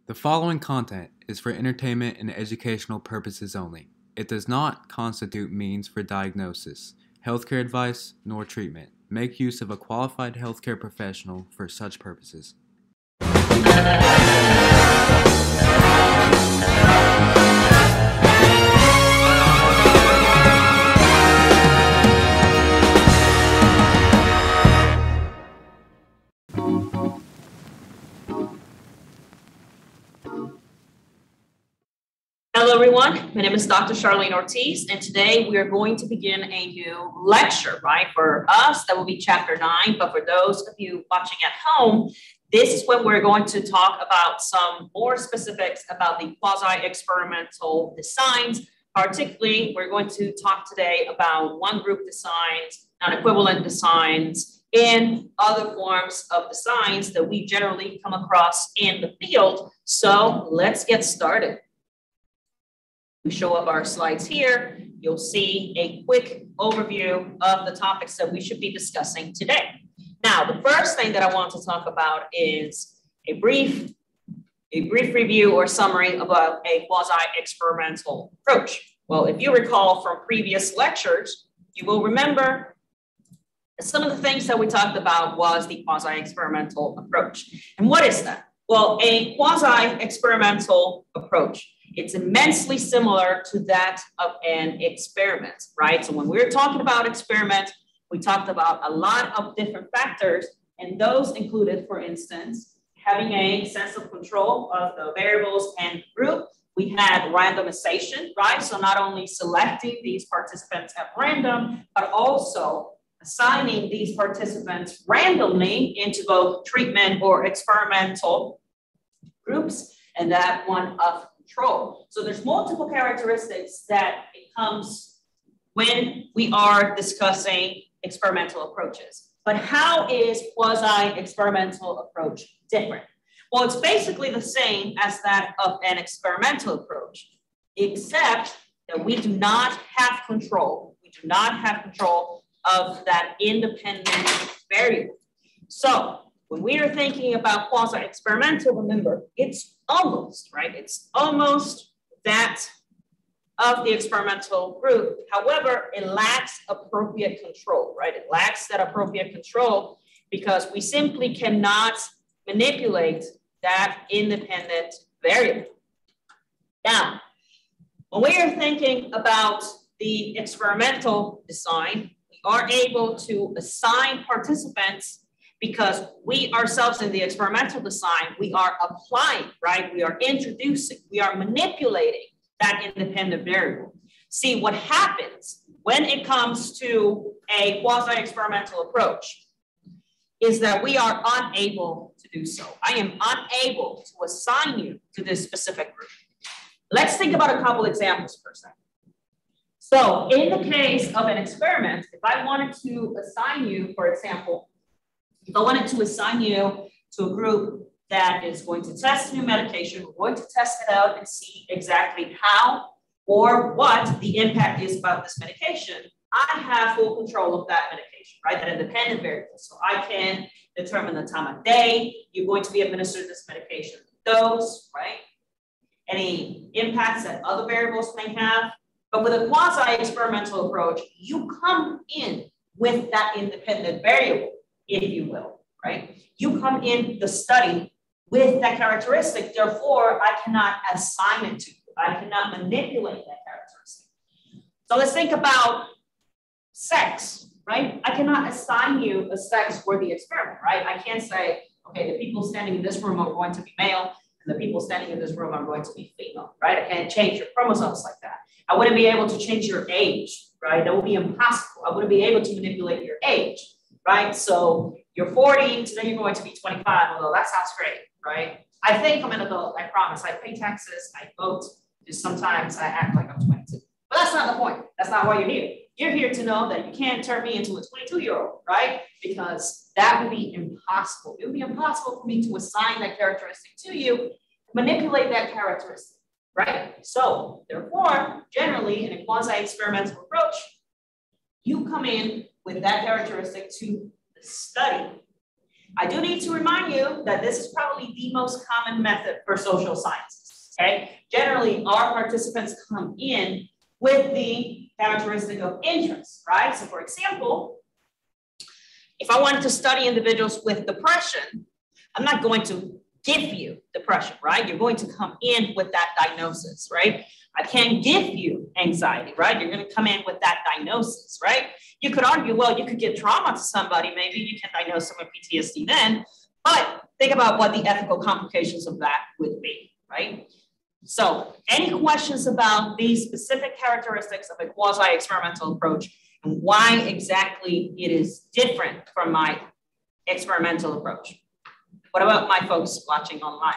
The following content is for entertainment and educational purposes only. It does not constitute means for diagnosis, healthcare advice, nor treatment. Make use of a qualified healthcare professional for such purposes. Hello everyone, my name is Dr. Charlene Ortiz, and today we are going to begin a new lecture, right? For us, that will be chapter 9, but for those of you watching at home, this is when we're going to talk about some more specifics about the quasi-experimental designs. Particularly, we're going to talk today about one group designs, non-equivalent designs, and other forms of designs that we generally come across in the field. So let's get started. We show up our slides here. You'll see a quick overview of the topics that we should be discussing today. Now, the first thing that I want to talk about is a brief review or summary about a quasi-experimental approach. Well, if you recall from previous lectures, you will remember some of the things that we talked about was the quasi-experimental approach. And what is that? Well, a quasi-experimental approach, it's immensely similar to that of an experiment, right? So when we're talking about experiment, we talked about a lot of different factors, and those included, for instance, having a sense of control of the variables and group. We had randomization, right? So not only selecting these participants at random, but also assigning these participants randomly into both treatment or experimental groups, and that one of control. So there's multiple characteristics that it comes when we are discussing experimental approaches. But how is quasi-experimental approach different? Well, it's basically the same as that of an experimental approach, except that we do not have control. We do not have control of that independent variable. So when we are thinking about quasi-experimental, remember, it's almost, right? It's almost that of the experimental group. However, it lacks appropriate control, right? It lacks that appropriate control because we simply cannot manipulate that independent variable. Now, when we are thinking about the experimental design, we are able to assign participants because we ourselves in the experimental design, we are applying, right? We are introducing, we are manipulating that independent variable. See, what happens when it comes to a quasi-experimental approach is that we are unable to do so. I am unable to assign you to this specific group. Let's think about a couple examples for a second. So in the case of an experiment, if I wanted to assign you, for example, if I wanted to assign you to a group that is going to test a new medication, we're going to test it out and see exactly how or what the impact is about this medication. I have full control of that medication, right? That independent variable. So I can determine the time of day you're going to be administered this medication, dose, right? Any impacts that other variables may have. But with a quasi-experimental approach, you come in with that independent variable, if you will, right? You come in the study with that characteristic, therefore I cannot assign it to you. I cannot manipulate that characteristic. So let's think about sex, right? I cannot assign you a sex for the experiment, right? I can't say, okay, the people standing in this room are going to be male and the people standing in this room are going to be female, right? I can't change your chromosomes like that. I wouldn't be able to change your age, right? That would be impossible. I wouldn't be able to manipulate your age. Right? So you're 40, today you're going to be 25, although that sounds great, right? I think I'm an adult, I promise. I pay taxes, I vote, just sometimes I act like I'm 22. But that's not the point. That's not why you're here. You're here to know that you can't turn me into a 22-year-old, right? Because that would be impossible. It would be impossible for me to assign that characteristic to you, manipulate that characteristic, right? So therefore, generally in a quasi-experimental approach, you come in with that characteristic to the study. I do need to remind you that this is probably the most common method for social sciences, okay? Generally, our participants come in with the characteristic of interest, right? So for example, if I wanted to study individuals with depression, I'm not going to give you depression, right? You're going to come in with that diagnosis, right? I can't give you anxiety, right? You're going to come in with that diagnosis, right? You could argue, well, you could give trauma to somebody. Maybe you can diagnose them with PTSD then, but think about what the ethical complications of that would be, right? So any questions about these specific characteristics of a quasi-experimental approach and why exactly it is different from my experimental approach? What about my folks watching online?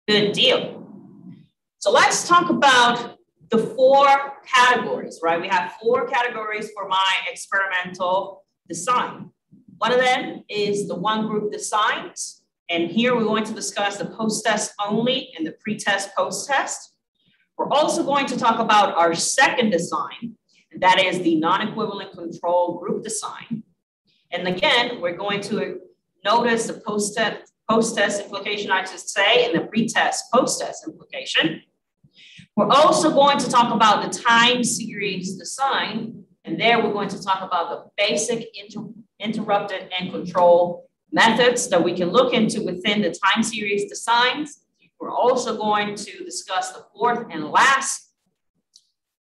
Good deal. So let's talk about the 4 categories, right? We have 4 categories for my experimental design. One of them is the one group designs. And here we're going to discuss the post-test only and the pre-test post-test. We're also going to talk about our second design, and that is the non-equivalent control group design. And again, we're going to notice the post-test implication, I should say, and the pre-test post-test implication. We're also going to talk about the time series design, and there we're going to talk about the basic interrupted and control methods that we can look into within the time series designs. We're also going to discuss the 4th and last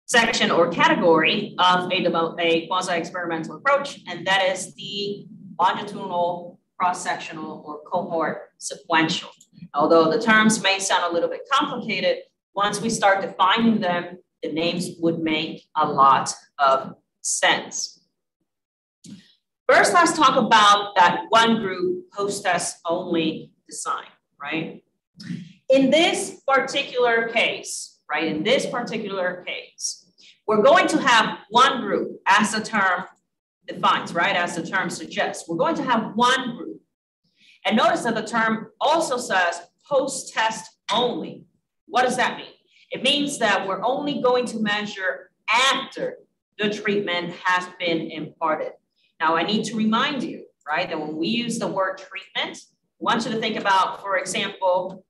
section or category of a quasi-experimental approach, and that is the longitudinal, cross-sectional, or cohort-sequential. Although the terms may sound a little bit complicated, once we start defining them, the names would make a lot of sense. First, let's talk about that one group post-test only design, right? In this particular case, right, we're going to have one group as the term defines, right, as the term suggests. We're going to have one group. And notice that the term also says post-test only. What does that mean? It means that we're only going to measure after the treatment has been imparted. Now, I need to remind you, right, that when we use the word treatment, I want you to think about, for example,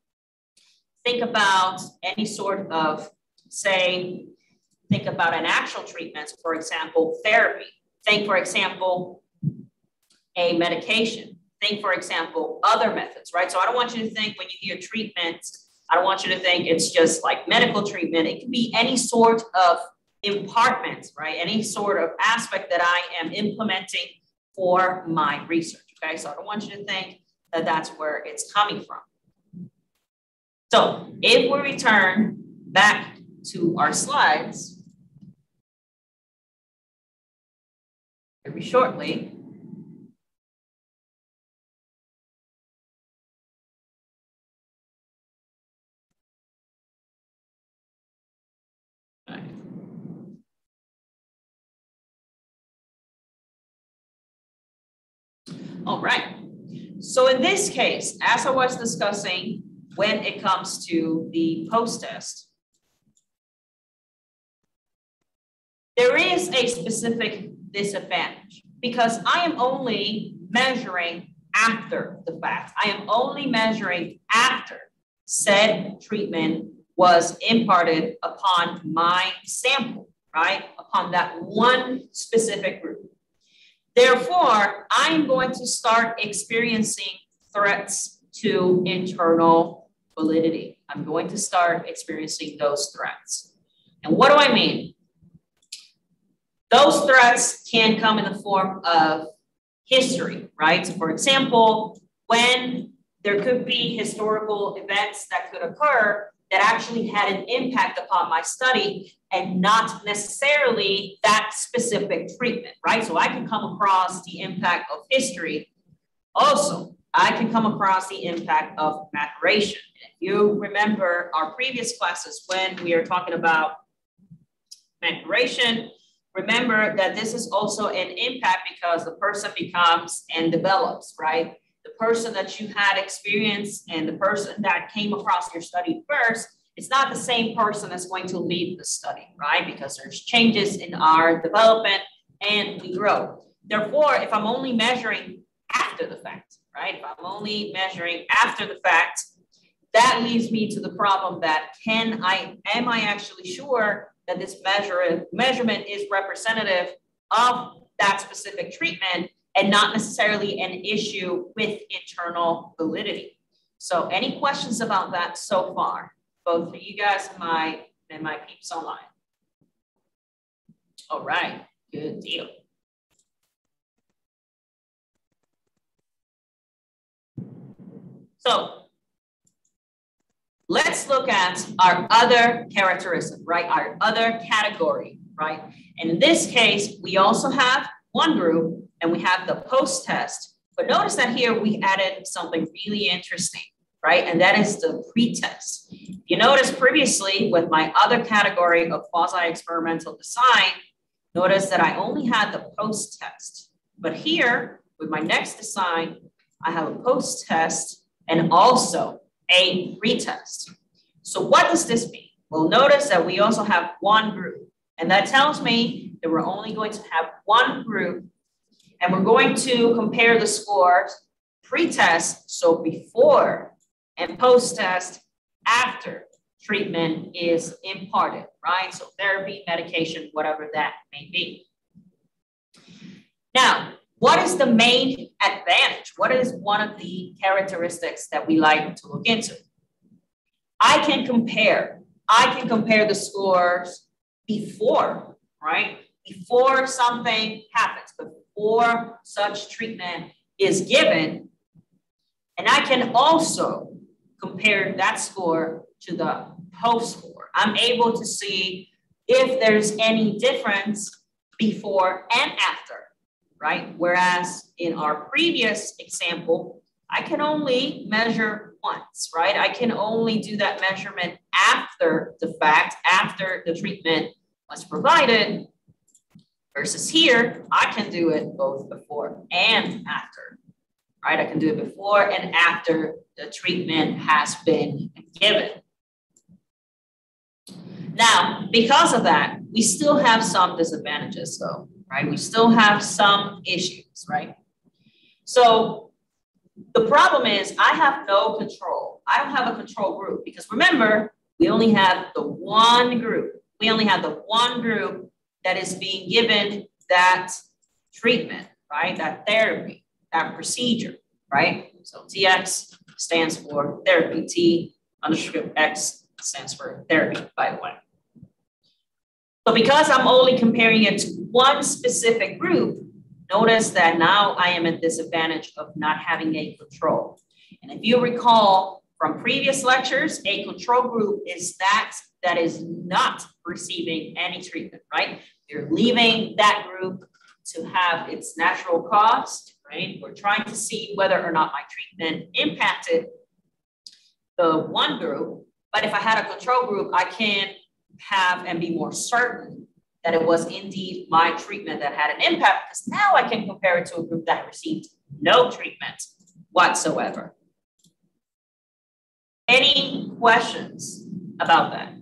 think about any sort of, say, think about an actual treatment, for example, therapy. Think, for example, a medication. Think, for example, other methods, right? So I don't want you to think when you hear treatment, I don't want you to think it's just like medical treatment. It can be any sort of impartment, right? Any sort of aspect that I am implementing for my research, okay? So I don't want you to think that that's where it's coming from. So if we return back to our slides very shortly, all right. So in this case, as I was discussing, when it comes to the post-test, there is a specific disadvantage because I am only measuring after the fact. I am only measuring after said treatment was imparted upon my sample, right? Upon that one specific group. Therefore, I'm going to start experiencing threats to internal validity. I'm going to start experiencing those threats. And what do I mean? Those threats can come in the form of history, right? So for example, when there could be historical events that could occur that actually had an impact upon my study and not necessarily that specific treatment, right? So I can come across the impact of history. Also, I can come across the impact of maturation. If you remember our previous classes when we are talking about maturation, remember that this is also an impact because the person becomes and develops, right? The person that you had experienced and the person that came across your study first, it's not the same person that's going to lead the study, right? Because there's changes in our development and we grow. Therefore, if I'm only measuring after the fact, right? If I'm only measuring after the fact, that leads me to the problem that am I actually sure that this measurement is representative of that specific treatment and not necessarily an issue with internal validity? So any questions about that so far, both for you guys and my peeps online? All right, good deal. So let's look at our other characteristic, right? Our other category, right? And in this case, we also have one group and we have the post-test. But notice that here we added something really interesting, right? And that is the pretest. You notice previously with my other category of quasi-experimental design, notice that I only had the post-test. But here with my next design, I have a post-test and also a pretest. So what does this mean? Well, notice that we also have one group, and that tells me that we're only going to have one group, and we're going to compare the scores pretest, so before, and post-test after treatment is imparted, right? So therapy, medication, whatever that may be. Now, what is the main advantage? What is one of the characteristics that we like to look into? I can compare the scores before, right? Before something happens, before such treatment is given. And I can also compare that score to the post score. I'm able to see if there's any difference before and after. Right? Whereas in our previous example, I can only measure once, right? I can only do that measurement after the fact, after the treatment was provided, versus here, I can do it both before and after, right? I can do it before and after the treatment has been given. Now, because of that, we still have some disadvantages though. Right? We still have some issues, right? So the problem is I have no control. I don't have a control group because remember, we only have the one group. We only have the one group that is being given that treatment, right? That therapy, that procedure, right? So TX stands for therapy. T underscript X stands for therapy, by the way. So because I'm only comparing it to one specific group, notice that now I am at disadvantage of not having a control. And if you recall from previous lectures, a control group is that is not receiving any treatment, right? You're leaving that group to have its natural cost, right? We're trying to see whether or not my treatment impacted the one group. But if I had a control group, I can have and be more certain that it was indeed my treatment that had an impact, because now I can compare it to a group that received no treatment whatsoever. Any questions about that?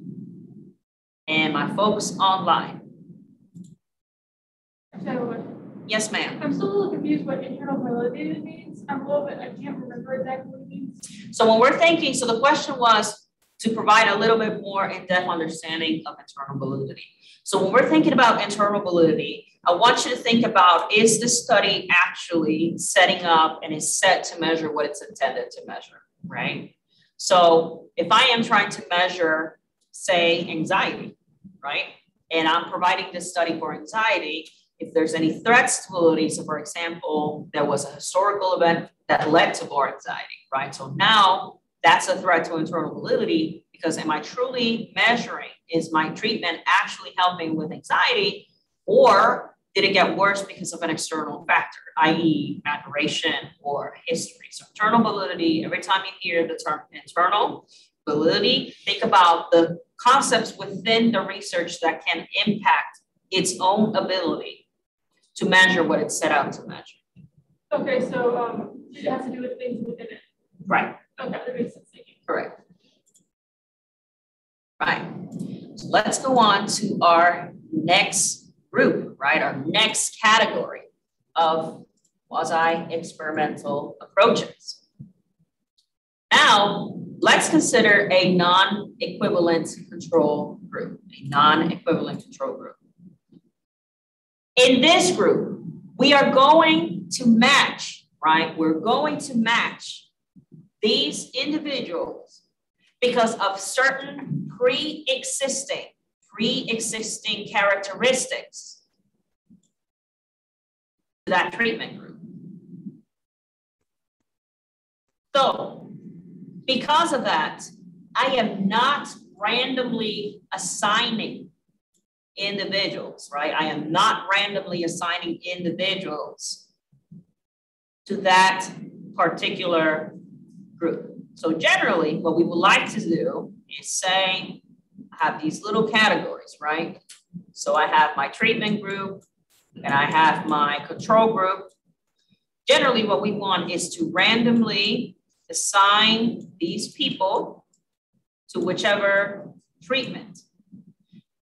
And my folks online. Yes, ma'am. I'm still a little confused what internal validity means. I can't remember exactly what it means. So when we're thinking, so the question was to provide a little bit more in-depth understanding of internal validity. So when we're thinking about internal validity, I want you to think about, is this study actually setting up and is set to measure what it's intended to measure, right? So if I am trying to measure, say, anxiety, right? And I'm providing this study for anxiety, if there's any threats to validity, so for example, there was a historical event that led to more anxiety, right? So now that's a threat to internal validity, because am I truly measuring, is my treatment actually helping with anxiety, or did it get worse because of an external factor, i.e. maturation or history? So internal validity, every time you hear the term internal validity, think about the concepts within the research that can impact its own ability to measure what it's set out to measure. Okay, so it has to do with things within it. Right. Okay, that makes sense. Thank you. Correct. Right. So let's go on to our next group, right? Our next category of quasi-experimental approaches. Now, let's consider a non-equivalent control group, a non-equivalent control group. In this group, we are going to match, right? We're going to match these individuals because of certain pre-existing characteristics to that treatment group. So, because of that, I am not randomly assigning individuals, right? I am not randomly assigning individuals to that particular group. So generally, what we would like to do is say, I have these little categories, right? So I have my treatment group and I have my control group. Generally, what we want is to randomly assign these people to whichever treatment.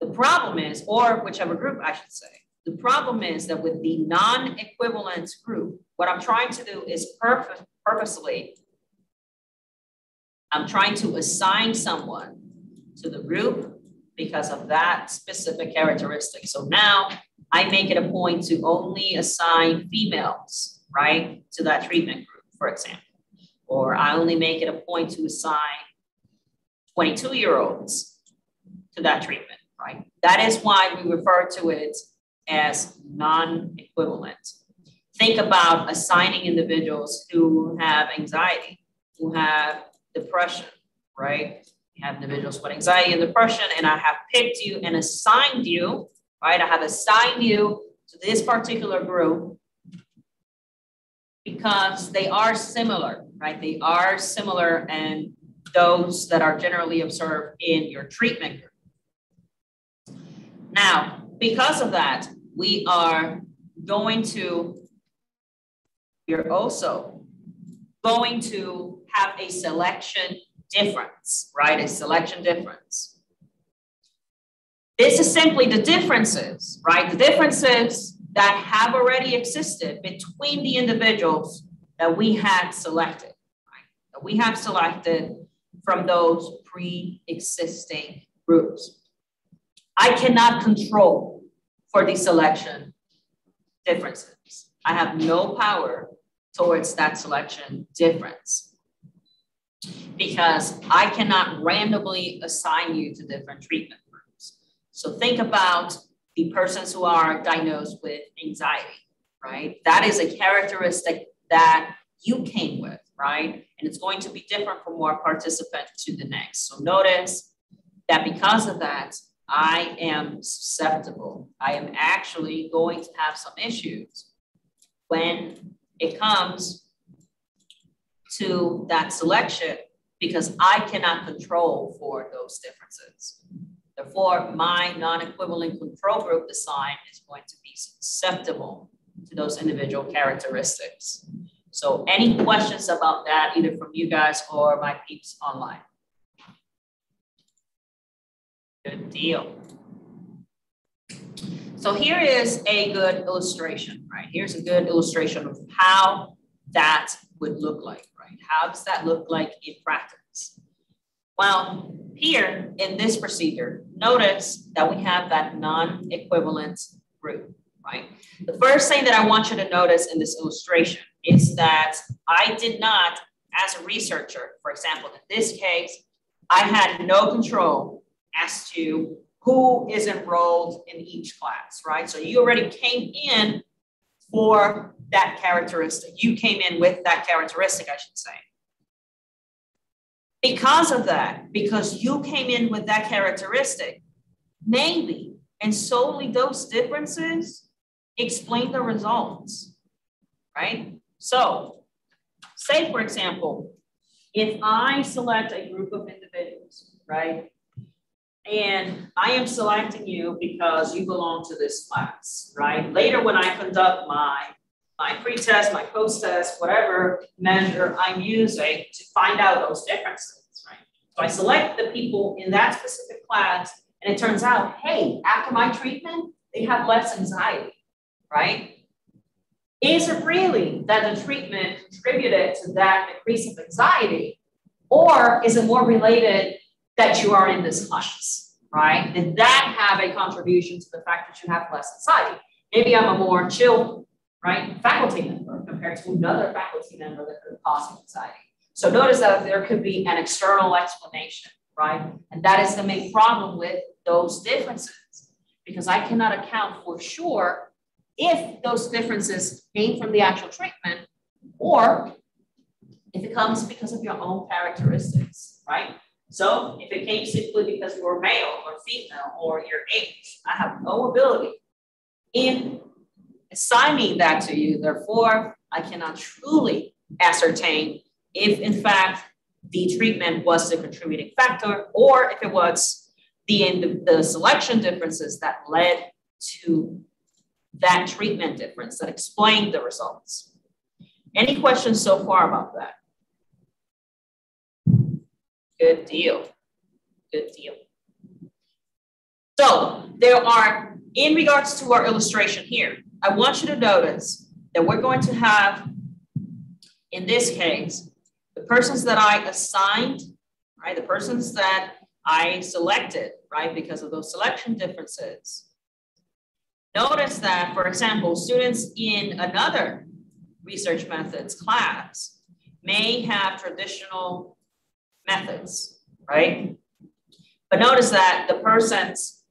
The problem is, or whichever group I should say, the problem is that with the non-equivalent group, what I'm trying to do is purposely, I'm trying to assign someone to the group because of that specific characteristic. So now I make it a point to only assign females, right, to that treatment group, for example. Or I only make it a point to assign 22-year-olds to that treatment, right? That is why we refer to it as non-equivalent. Think about assigning individuals who have anxiety, who have depression, right? You have individuals with anxiety and depression, and I have picked you and assigned you, right? I have assigned you to this particular group because they are similar, right? They are similar and those that are generally observed in your treatment group. Now, because of that, we are also going to have a selection difference, right? A selection difference. This is simply the differences, right? The differences that have already existed between the individuals that we had selected, right? That we have selected from those pre-existing groups. I cannot control for the selection differences. I have no power towards that selection difference because I cannot randomly assign you to different treatment groups. So think about the persons who are diagnosed with anxiety, right? That is a characteristic that you came with, right? And it's going to be different from one participant to the next. So notice that because of that, I am susceptible. I am actually going to have some issues when it comes to that selection because I cannot control for those differences. Therefore, my non-equivalent control group design is going to be susceptible to those individual characteristics. So any questions about that, either from you guys or my peeps online? Good deal. So here is a good illustration, right? Here's a good illustration of how that would look like, right? How does that look like in practice? Well, here in this procedure, notice that we have that non-equivalent group, right? The first thing that I want you to notice in this illustration is that I did not, as a researcher, for example, in this case, I had no control as to who is enrolled in each class, right? So you already came in for that characteristic. You came in with that characteristic, I should say. Because of that, because you came in with that characteristic, maybe and solely those differences explain the results, right? So say, for example, if I select a group of individuals, right? And I am selecting you because you belong to this class, right? Later, when I conduct my pretest, my post-test, whatever measure I'm using to find out those differences, right? So I select the people in that specific class, and it turns out, hey, after my treatment, they have less anxiety, right? Is it really that the treatment contributed to that decrease of anxiety? Or is it more related that you are in this class, right? Did that have a contribution to the fact that you have less anxiety? Maybe I'm a more chill, right, faculty member compared to another faculty member that could cause anxiety. So notice that there could be an external explanation, right? And that is the main problem with those differences, because I cannot account for sure if those differences came from the actual treatment or if it comes because of your own characteristics, right? So if it came simply because you were male or female or your age, I have no ability in assigning that to you. Therefore, I cannot truly ascertain if in fact the treatment was the contributing factor or if it was the selection differences that led to that treatment difference that explained the results. Any questions so far about that? Good deal. Good deal. So there are, in regards to our illustration here, I want you to notice that we're going to have, in this case, the persons that I assigned, right? The persons that I selected, right? Because of those selection differences. Notice that, for example, students in another research methods class may have traditional methods, right? But notice that the persons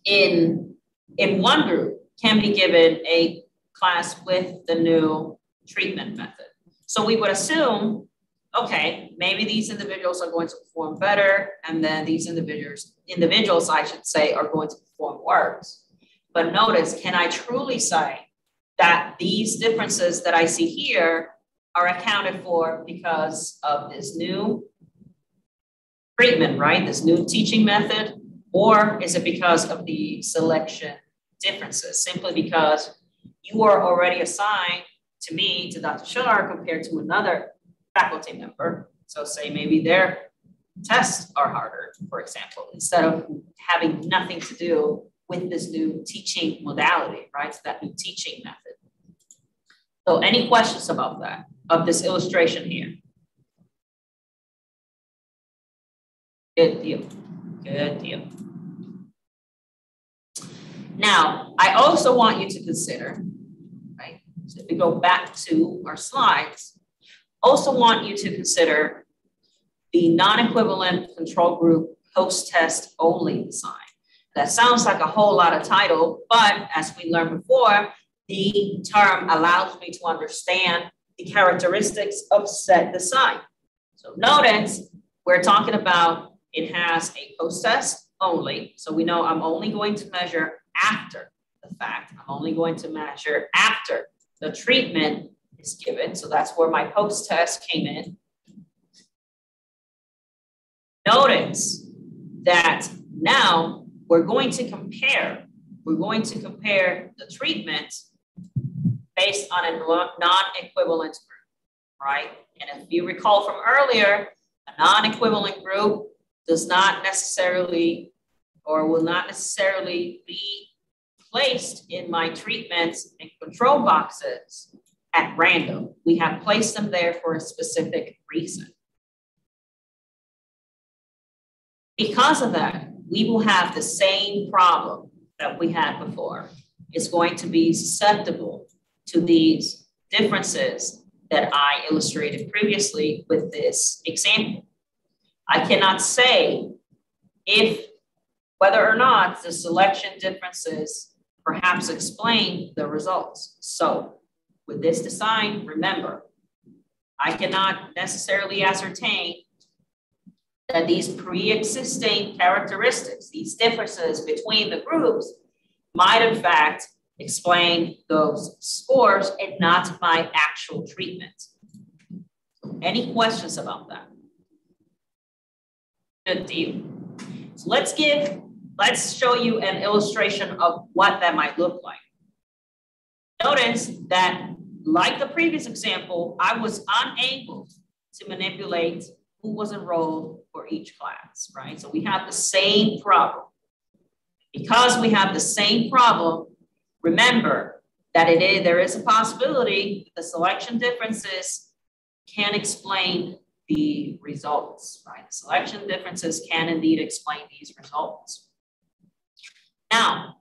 in one group can be given a class with the new treatment method. So we would assume, okay, maybe these individuals are going to perform better, and then these individuals, I should say, are going to perform worse. But notice, can I truly say that these differences that I see here are accounted for because of this new treatment, right? This new teaching method, or is it because of the selection differences? Simply because you are already assigned to me, to Dr. Shar, compared to another faculty member. So say maybe their tests are harder, for example, instead of having nothing to do with this new teaching modality, right? So that new teaching method. So any questions about that, of this illustration here? Good deal. Good deal. Now, I also want you to consider, right? So if we go back to our slides, also want you to consider the non-equivalent control group post-test only design. That sounds like a whole lot of title, but as we learned before, the term allows me to understand the characteristics of set design. So notice we're talking about it has a post-test only. So we know I'm only going to measure after the fact. I'm only going to measure after the treatment is given. So that's where my post-test came in. Notice that now we're going to compare the treatment based on a non-equivalent group, right? And if you recall from earlier, a non-equivalent group does not necessarily or will not necessarily be placed in my treatments and control boxes at random. We have placed them there for a specific reason. Because of that, we will have the same problem that we had before. It's going to be susceptible to these differences that I illustrated previously with this example. I cannot say whether or not the selection differences perhaps explain the results. So with this design, remember, I cannot necessarily ascertain that these pre-existing characteristics, these differences between the groups might in fact explain those scores and not my actual treatment. Any questions about that? Good deal. So let's show you an illustration of what that might look like. Notice that, like the previous example, I was unable to manipulate who was enrolled for each class, right? So we have the same problem. Because we have the same problem, remember that there is a possibility the selection differences can explain the results, right? Selection differences can indeed explain these results. Now,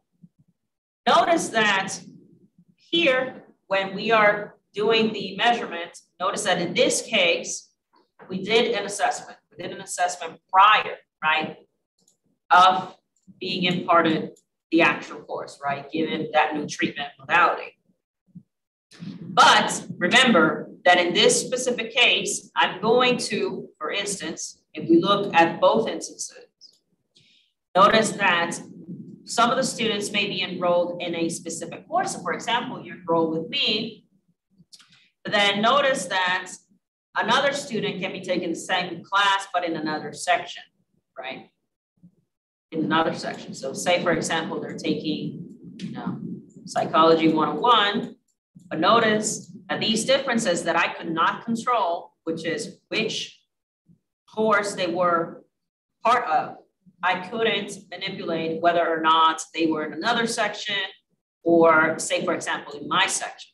notice that here, when we are doing the measurement, notice that in this case, we did an assessment. We did an assessment prior, right, of being imparted the actual course, right, given that new treatment modality. But remember that in this specific case, I'm going to, for instance, if we look at both instances, notice that some of the students may be enrolled in a specific course. So for example, you enroll with me, but then notice that another student can be taking the same class, but in another section, right? In another section. So say, for example, they're taking, Psychology 101, but notice that these differences that I could not control, which is which course they were part of, I couldn't manipulate whether or not they were in another section or, say, for example, in my section.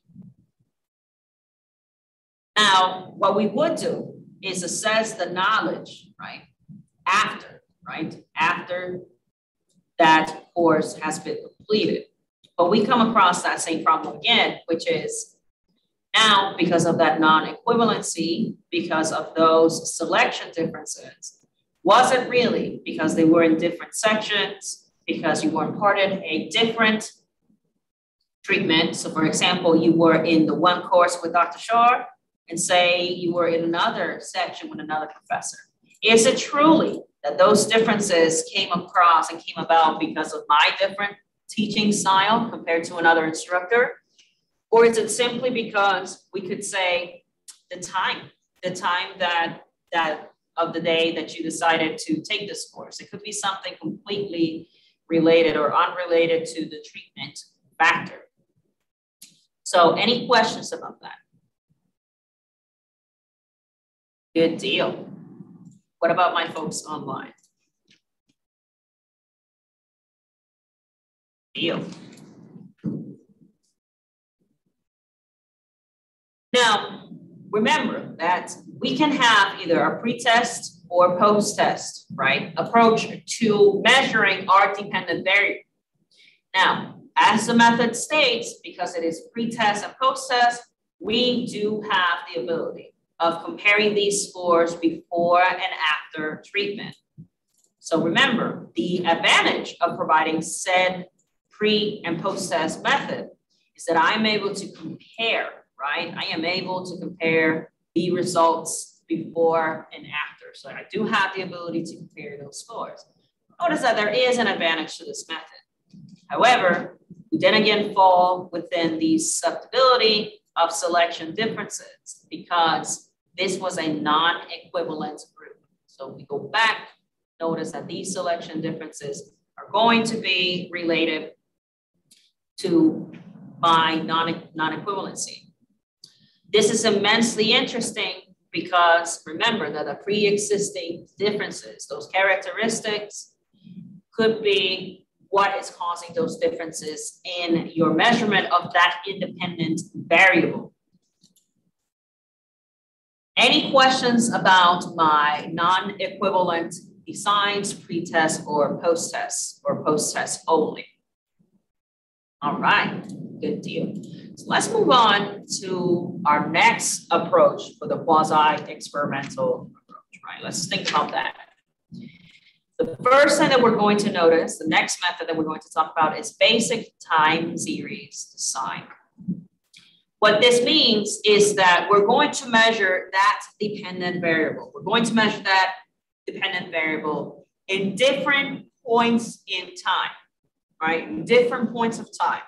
Now, what we would do is assess the knowledge, right? After that course has been completed. But we come across that same problem again, which is now because of that non-equivalency, because of those selection differences, was it really because they were in different sections, because you were imparted a different treatment? So for example, you were in the one course with Dr. Shar and say you were in another section with another professor. Is it truly that those differences came across and came about because of my different teaching style compared to another instructor? Or is it simply because we could say the time that of the day that you decided to take this course? It could be something completely related or unrelated to the treatment factor. So any questions about that? Good deal. What about my folks online? Deal. Now, remember that we can have either a pretest or post-test, right, approach to measuring our dependent variable. Now, as the method states, because it is pretest and post-test, we do have the ability of comparing these scores before and after treatment. So remember, the advantage of providing said pre and post-test method is that I'm able to compare, right? I am able to compare the results before and after. So I do have the ability to compare those scores. Notice that there is an advantage to this method. However, we then again fall within the susceptibility of selection differences because this was a non-equivalent group. So if we go back, notice that these selection differences are going to be related to my non-equivalency. This is immensely interesting because remember that the pre-existing differences, those characteristics, could be what is causing those differences in your measurement of that independent variable. Any questions about my non-equivalent designs, pretest or post-test only? All right, good deal. So let's move on to our next approach for the quasi-experimental approach, right? Let's think about that. The first thing that we're going to notice, the next method that we're going to talk about is basic time series design. What this means is that we're going to measure that dependent variable. We're going to measure that dependent variable in different points in time, right? In different points of time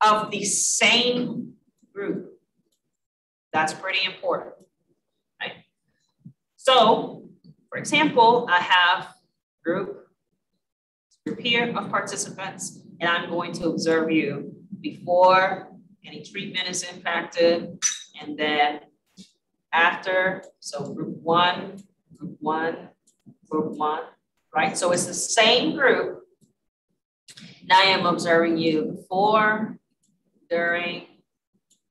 of the same group. That's pretty important, right? So, for example, I have group here of participants, and I'm going to observe you before any treatment is impacted, and then after, so group one, right? So it's the same group Now I am observing you before, during,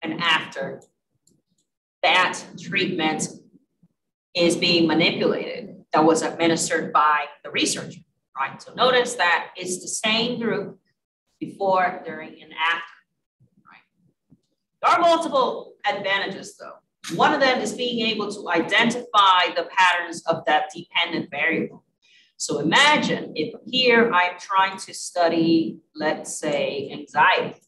and after that treatment is being manipulated, that was administered by the researcher, right? So notice that it's the same group before, during, and after, right? There are multiple advantages though. One of them is being able to identify the patterns of that dependent variable. So imagine if here I'm trying to study, let's say, anxiety.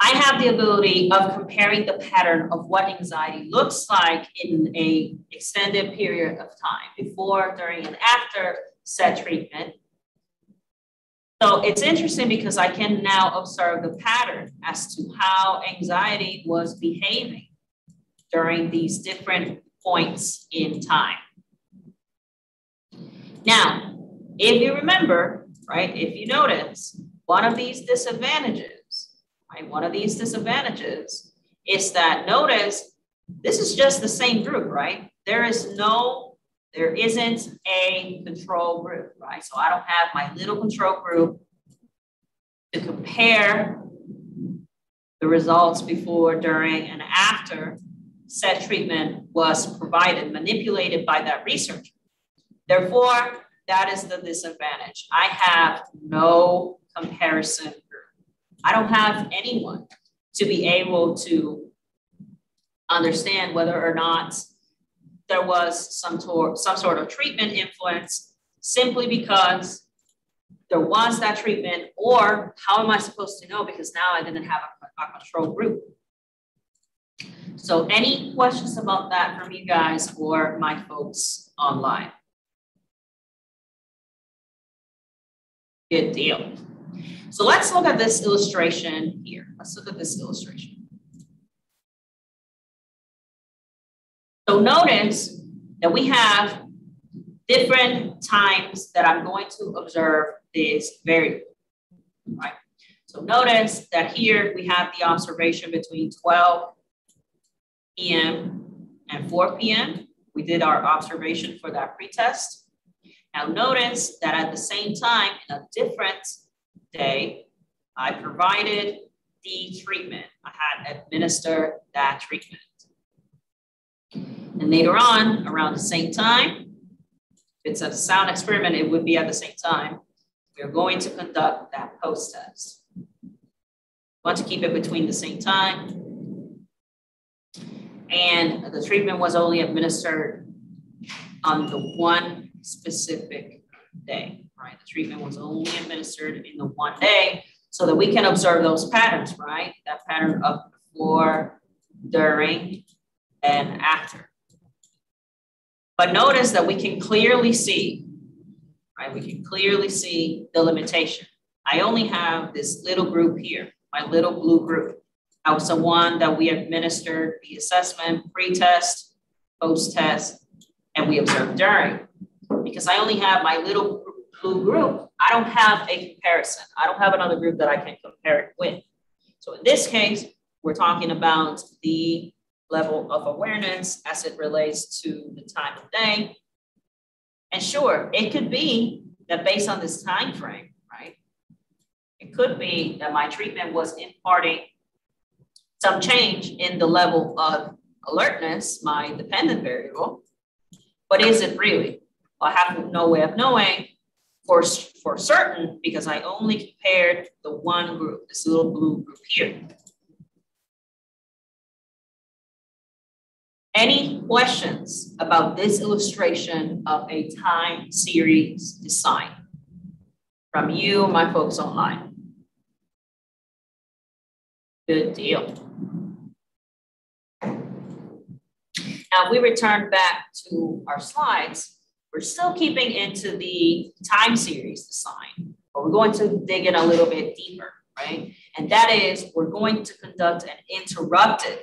I have the ability of comparing the pattern of what anxiety looks like in an extended period of time, before, during, and after said treatment. So it's interesting because I can now observe the pattern as to how anxiety was behaving during these different points in time. Now, if you remember, right, if you notice, one of these disadvantages, right, one of these disadvantages is that, notice, this is just the same group, right? There isn't a control group, right? So I don't have my little control group to compare the results before, during, and after said treatment was provided, manipulated by that researcher. Therefore, that is the disadvantage. I have no comparison group. I don't have anyone to be able to understand whether or not there was some sort of treatment influence simply because there was that treatment, or how am I supposed to know because now I didn't have a control group. So any questions about that from you guys or my folks online? Good deal. So let's look at this illustration here. Let's look at this illustration. So notice that we have different times that I'm going to observe this variable, right? So notice that here we have the observation between 12 p.m. and 4 p.m. We did our observation for that pretest. Now notice that at the same time, in a different day, I provided the treatment. I had administered that treatment. And later on, around the same time, if it's a sound experiment, it would be at the same time. We're going to conduct that post-test. Want to keep it between the same time. And the treatment was only administered on the one specific day, right? The treatment was only administered in the one day so that we can observe those patterns, right? That pattern of before, during, and after. But notice that we can clearly see, right? We can clearly see the limitation. I only have this little group here, my little blue group. That was the one that we administered the assessment, pre-test, post-test, and we observed during. Because I only have my little blue group, I don't have a comparison. I don't have another group that I can compare it with. So in this case, we're talking about the level of awareness as it relates to the time of day. And sure, it could be that based on this time frame, right? It could be that my treatment was imparting some change in the level of alertness, my dependent variable, but is it really? Well, I have no way of knowing for certain because I only compared the one group, this little blue group here. Any questions about this illustration of a time series design from you, my folks online? Good deal. Now, if we return back to our slides, we're still keeping into the time series design, but we're going to dig in a little bit deeper, right? And that is, we're going to conduct an interrupted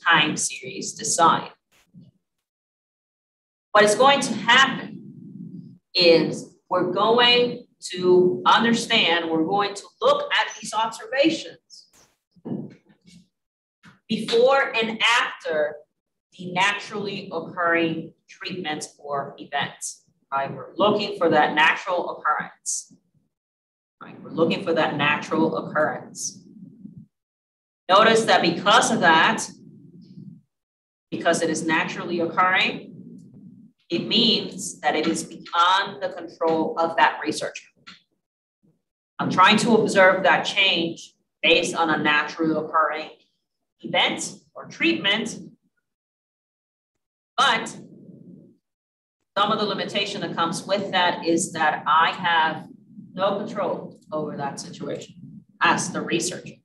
time series design. What is going to happen is we're going to understand, we're going to look at these observations before and after the naturally occurring treatments or events, right? We're looking for that natural occurrence. right? We're looking for that natural occurrence. Notice that because of that, because it is naturally occurring, it means that it is beyond the control of that researcher. I'm trying to observe that change based on a naturally occurring event or treatment, but some of the limitation that comes with that is that I have no control over that situation as the researcher.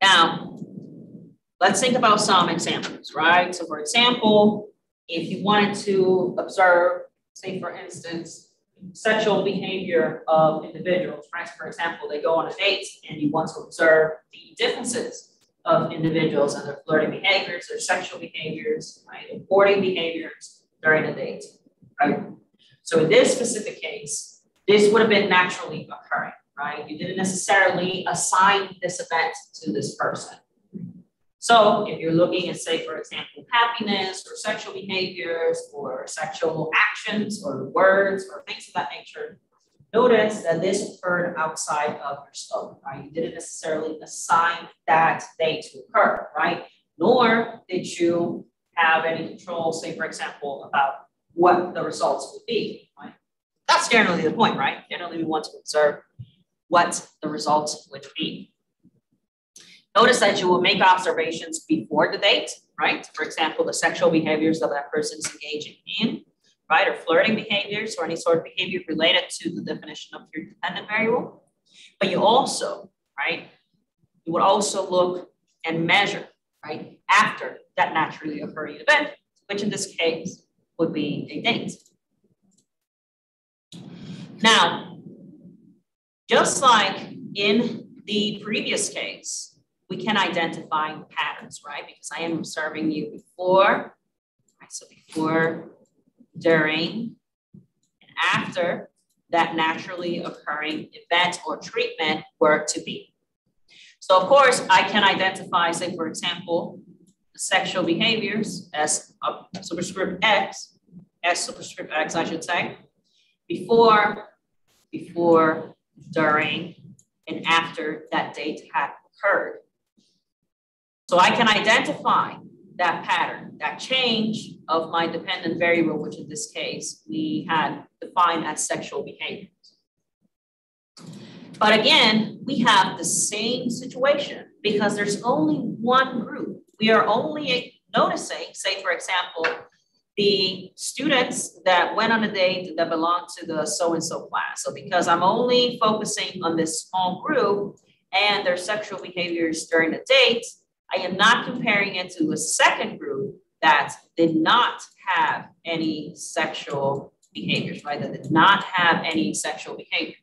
Now, let's think about some examples, right? So for example, if you wanted to observe, say for instance, sexual behavior of individuals, right? For example, they go on a date and you want to observe the differences of individuals and their flirting behaviors, their sexual behaviors, right? And courting behaviors during a date, right? So in this specific case, this would have been naturally occurring, right? You didn't necessarily assign this event to this person. So if you're looking at, say, for example, happiness or sexual behaviors or sexual actions or words or things of that nature, notice that this occurred outside of your scope, right? You didn't necessarily assign that date to occur, right? Nor did you have any control, say, for example, about what the results would be, right? That's generally the point, right? Generally, we want to observe what the results would be. Notice that you will make observations before the date, right? For example, the sexual behaviors that that person is engaging in, right? Or flirting behaviors or any sort of behavior related to the definition of your dependent variable. But you also, right? You would also look and measure, right? After that naturally occurring event, which in this case would be a date. Now, just like in the previous case, we can identify patterns, right? Because I am observing you before, right? So before, during, and after that naturally occurring event or treatment were to be. So of course, I can identify, say, for example, sexual behaviors as superscript X, as superscript X, I should say, before, during, and after that date had occurred. So I can identify that pattern, that change of my dependent variable, which in this case, we had defined as sexual behaviors. But again, we have the same situation because there's only one group. We are only noticing, say, for example, the students that went on a date that belong to the so-and-so class. So because I'm only focusing on this small group and their sexual behaviors during the date, I am not comparing it to a second group that did not have any sexual behaviors, right? That did not have any sexual behaviors,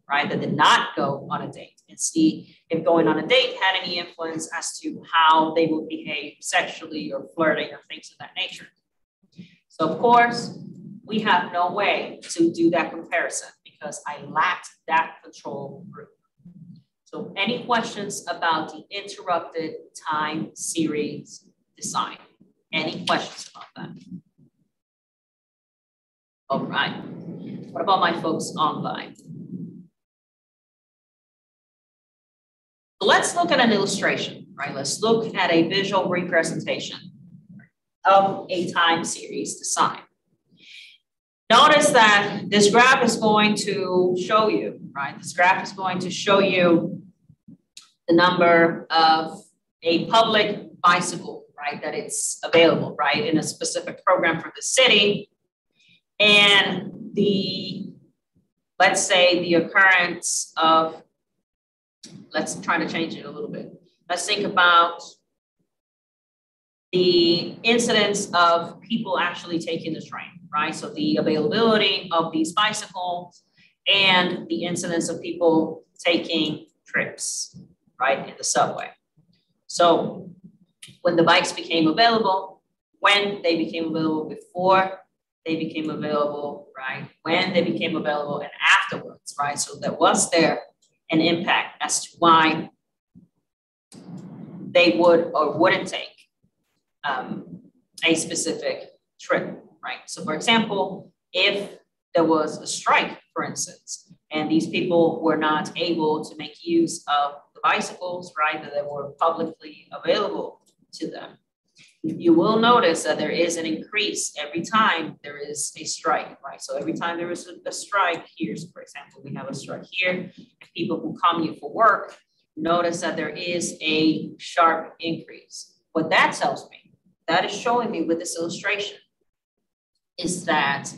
right? That did not go on a date and see if going on a date had any influence as to how they would behave sexually or flirting or things of that nature. So of course, we have no way to do that comparison because I lacked that control group. So any questions about the interrupted time series design? Any questions about that? All right. What about my folks online? So let's look at an illustration, right? Let's look at a visual representation of a time series design. Notice that this graph is going to show you, right? This graph is going to show you the number of a public bicycle, right? That it's available, right? In a specific program for the city. And let's say the occurrence of, let's try to change it a little bit. Let's think about the incidence of people actually taking the train, right? So the availability of these bicycles and the incidence of people taking trips, right, in the subway. So when the bikes became available, when they became available, before they became available, right, when they became available and afterwards, right? So there an impact as to why they would or wouldn't take a specific trip, right? So for example, if there was a strike, for instance, And these people were not able to make use of the bicycles, right, that were publicly available to them. You will notice that there is an increase every time there is a strike, right? So every time there is a strike here, so for example, we have a strike here, and people who commute for work, notice that there is a sharp increase. What that tells me, that is showing me with this illustration, is that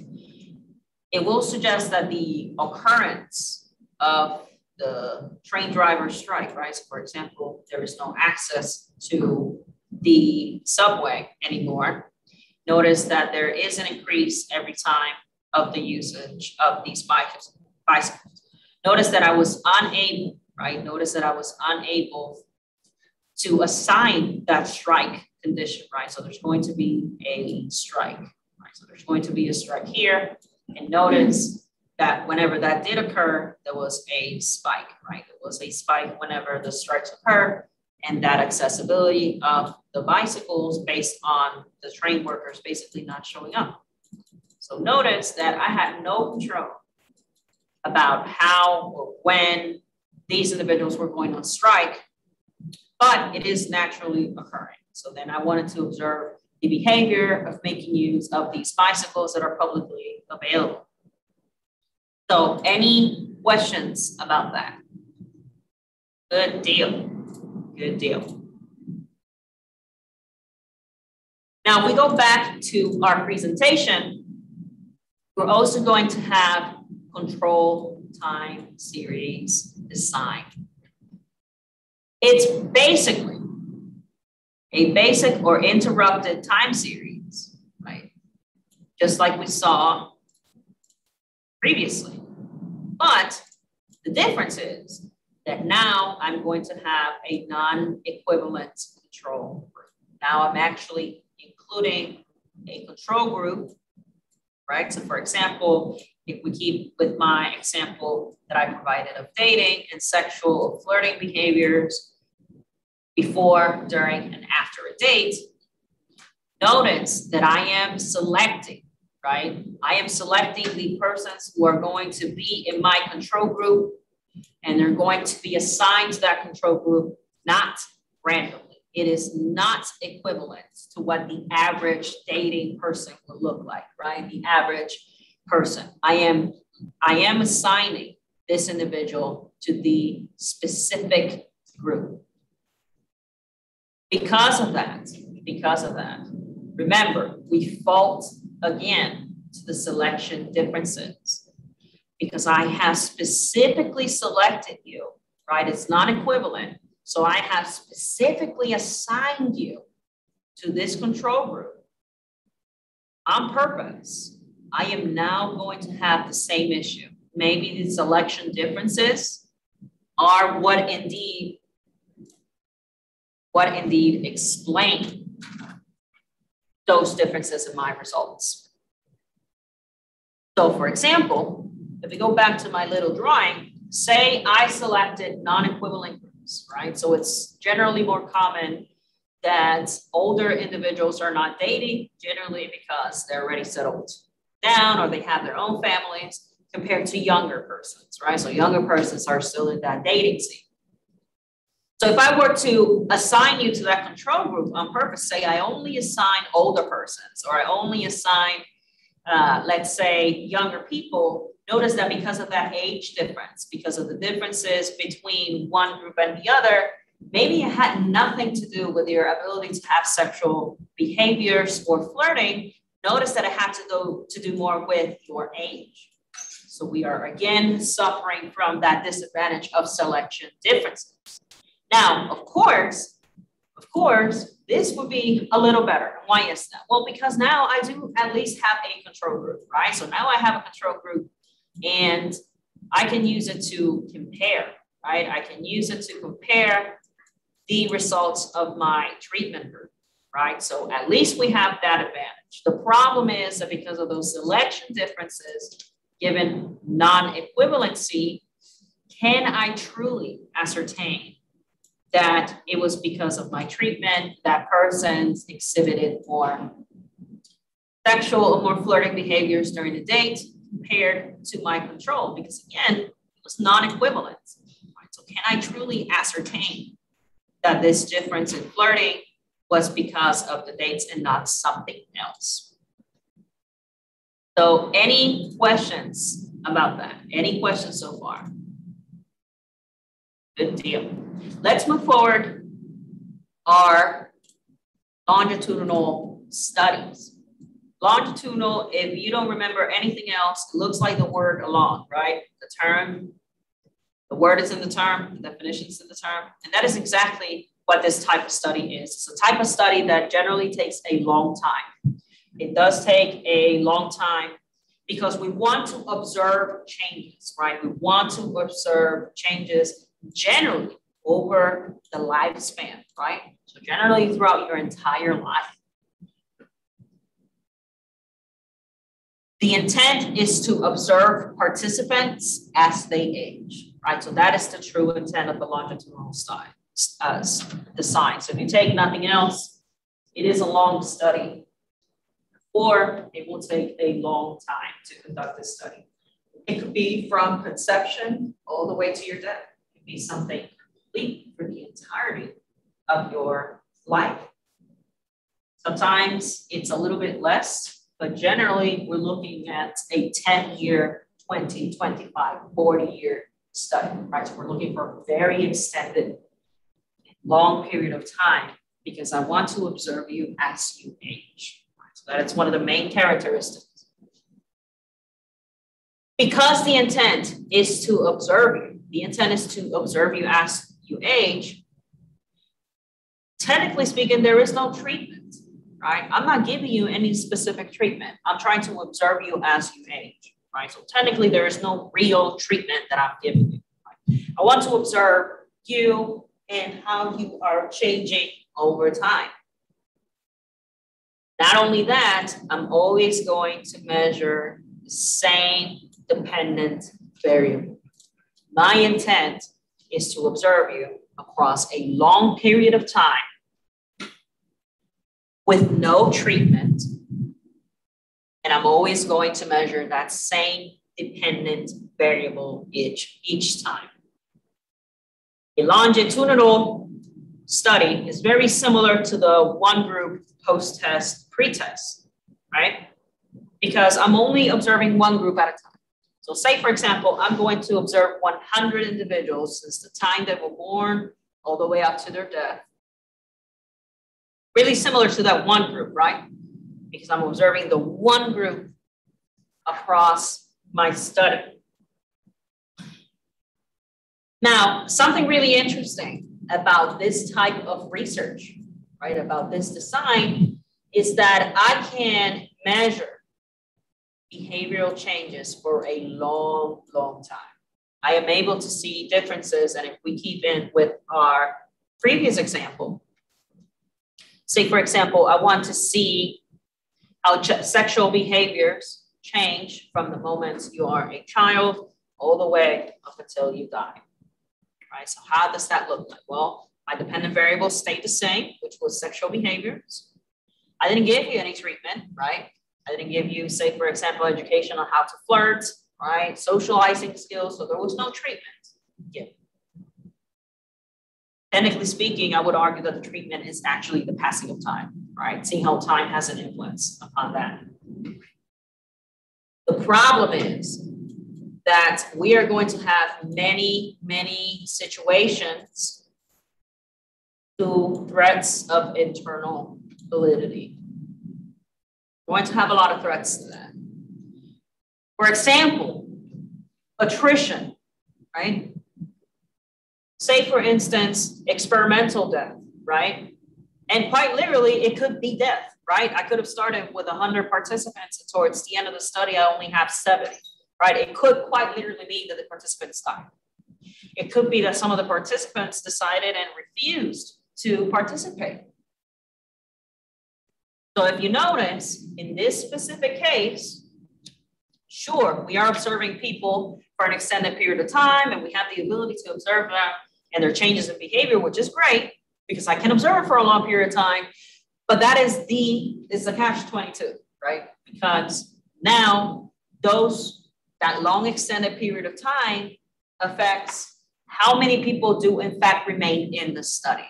it will suggest that the occurrence of the train driver strike, right? So for example, there is no access to the subway anymore. Notice that there is an increase every time of the usage of these bicycles. Notice that I was unable, right? Notice that I was unable to assign that strike condition, right? So there's going to be a strike, right? So there's going to be a strike here. And notice that whenever that did occur, there was a spike, right? There was a spike whenever the strikes occur, and that accessibility of the bicycles based on the train workers basically not showing up. So notice that I had no control about how or when these individuals were going on strike, but it is naturally occurring. So then I wanted to observe the behavior of making use of these bicycles that are publicly available. So any questions about that? Good deal. Good deal. Now, if we go back to our presentation, we're also going to have control time series design. It's basically a basic or interrupted time series, right? Just like we saw previously. But the difference is that now I'm going to have a non-equivalent control group. Now I'm actually including a control group, right? So for example, if we keep with my example that I provided of dating and sexual or flirting behaviors before, during, and after a date, notice that I am selecting, right? I am selecting the persons who are going to be in my control group, and they're going to be assigned to that control group, not randomly. It is not equivalent to what the average dating person would look like, right? The average person. I am assigning this individual to the specific group. Because of that, remember, we fault again to the selection differences because I have specifically selected you, right? It's not equivalent. So I have specifically assigned you to this control group on purpose. I am now going to have the same issue. Maybe the selection differences are what indeed explain those differences in my results. So for example, if we go back to my little drawing, say I selected non-equivalent groups, right? So it's generally more common that older individuals are not dating, generally because they're already settled down or they have their own families compared to younger persons, right? So younger persons are still in that dating scene. So if I were to assign you to that control group on purpose, say I only assign older persons or I only assign, let's say, younger people, notice that because of that age difference, because of the differences between one group and the other, maybe it had nothing to do with your ability to have sexual behaviors or flirting. Notice that it had to do more with your age. So we are again suffering from that disadvantage of selection differences. Now, of course, this would be a little better. Why is that? Well, because now I do at least have a control group, right? So now I have a control group and I can use it to compare, right? I can use it to compare the results of my treatment group, right? So at least we have that advantage. The problem is that because of those selection differences, given non-equivalency, can I truly ascertain that it was because of my treatment that persons exhibited more sexual or more flirting behaviors during the date compared to my control? Because again, was non-equivalent. Right? So can I truly ascertain that this difference in flirting was because of the dates and not something else? So any questions about that? Any questions so far? Good deal. Let's move forward our longitudinal studies. Longitudinal, if you don't remember anything else, it looks like the word along, right? The term, the word is in the term, the definition is in the term, and that is exactly what this type of study is. It's a type of study that generally takes a long time. It does take a long time because we want to observe changes, right? We want to observe changes generally over the lifespan, right? So generally throughout your entire life. The intent is to observe participants as they age, right? So that is the true intent of the longitudinal study, design. So if you take nothing else, it is a long study, or it will take a long time to conduct this study. It could be from conception all the way to your death. It could be something complete for the entirety of your life. Sometimes it's a little bit less, but generally we're looking at a 10-year, 20, 25, 40-year study, right? So we're looking for a very extended, long period of time because I want to observe you as you age. Right? So that is one of the main characteristics. Because the intent is to observe you, the intent is to observe you as you age, technically speaking, there is no treatment, right? I'm not giving you any specific treatment. I'm trying to observe you as you age, right? So technically there is no real treatment that I'm giving you. Right? I want to observe you and how you are changing over time. Not only that, I'm always going to measure the same dependent variable. My intent is to observe you across a long period of time with no treatment. And I'm always going to measure that same dependent variable each time. A longitudinal study is very similar to the one group post-test, pretest, right? Because I'm only observing one group at a time. So say, for example, I'm going to observe 100 individuals since the time they were born all the way up to their death. Really similar to that one group, right? Because I'm observing the one group across my study. Now, something really interesting about this type of research, right, about this design, is that I can measure behavioral changes for a long, long time. I am able to see differences, and if we keep in with our previous example, say, for example, I want to see how sexual behaviors change from the moment you are a child all the way up until you die, right? So how does that look like? Well, my dependent variables stayed the same, which was sexual behaviors. I didn't give you any treatment, right? I didn't give you, say, for example, education on how to flirt, right? Socializing skills, so there was no treatment given. Technically speaking, I would argue that the treatment is actually the passing of time, right? Seeing how time has an influence upon that. The problem is that we are going to have many, many situations to threats of internal validity. We're going to have a lot of threats to that. For example, attrition, right? Say, for instance, experimental death, right? And quite literally, it could be death, right? I could have started with 100 participants, and towards the end of the study, I only have 70, right? It could quite literally be that the participants died. It could be that some of the participants decided and refused to participate. So if you notice, in this specific case, sure, we are observing people for an extended period of time, and we have the ability to observe them and their changes in behavior, which is great because I can observe for a long period of time. But that is the catch-22, right? Because now that long extended period of time affects how many people do in fact remain in the study.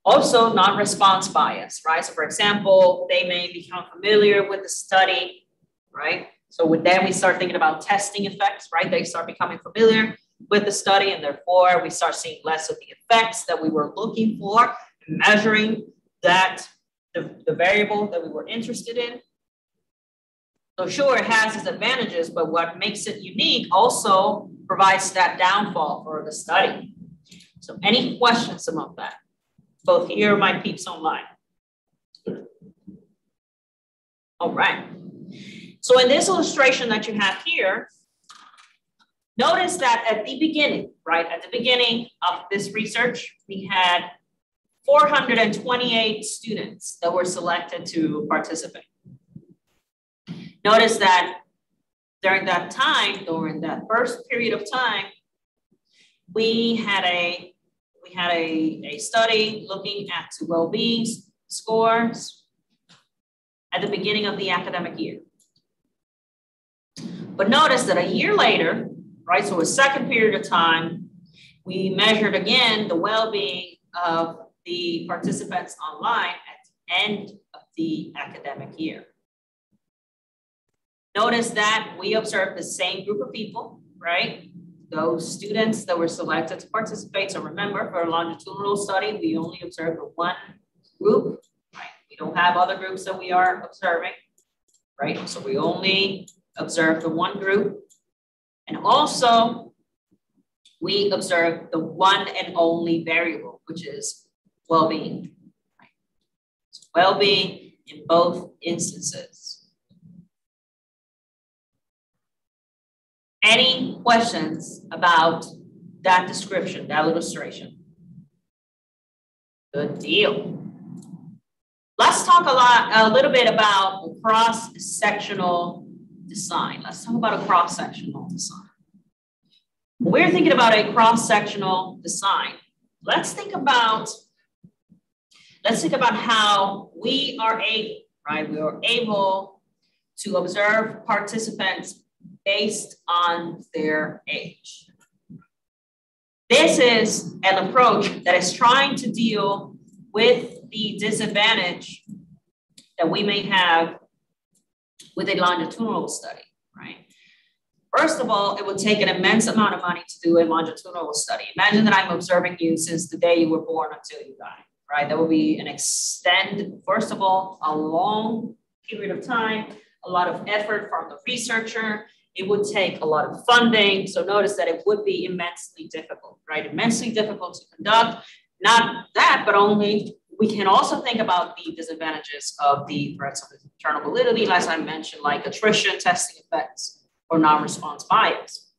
Also, non-response bias, right? So for example, they may become familiar with the study, right? So then we start thinking about testing effects, right? They start becoming familiar with the study, and therefore we start seeing less of the effects that we were looking for, measuring that the variable that we were interested in. So sure, it has its advantages, but what makes it unique also provides that downfall for the study. So any questions about that? Both here, my peeps online. All right. So in this illustration that you have here, notice that at the beginning, right, at the beginning of this research, we had 428 students that were selected to participate. Notice that during that time, during that first period of time, we had a study looking at well-being scores at the beginning of the academic year. But notice that a year later, right, so a second period of time, we measured again the well-being of the participants online at the end of the academic year. Notice that we observed the same group of people, right? Those students that were selected to participate. So remember, for a longitudinal study, we only observed one group, right? We don't have other groups that we are observing, right? So we only observed the one group. And also, we observed the one and only variable, which is well-being. Right? So well-being in both instances. Any questions about that description, that illustration? Good deal. Let's talk a little bit about cross-sectional design. Let's talk about a cross-sectional design. When we're thinking about a cross-sectional design, let's think about how we are able, right? We are able to observe participants based on their age. This is an approach that is trying to deal with the disadvantage that we may have with a longitudinal study, right? First of all, it would take an immense amount of money to do a longitudinal study. Imagine that I'm observing you since the day you were born until you die, right? That would be an first of all, a long period of time, a lot of effort from the researcher. It would take a lot of funding. So notice that it would be immensely difficult, right? Immensely difficult to conduct. Not that, but only we can also think about the disadvantages of the threats of internal validity, as I mentioned, like attrition, testing effects, or non-response bias.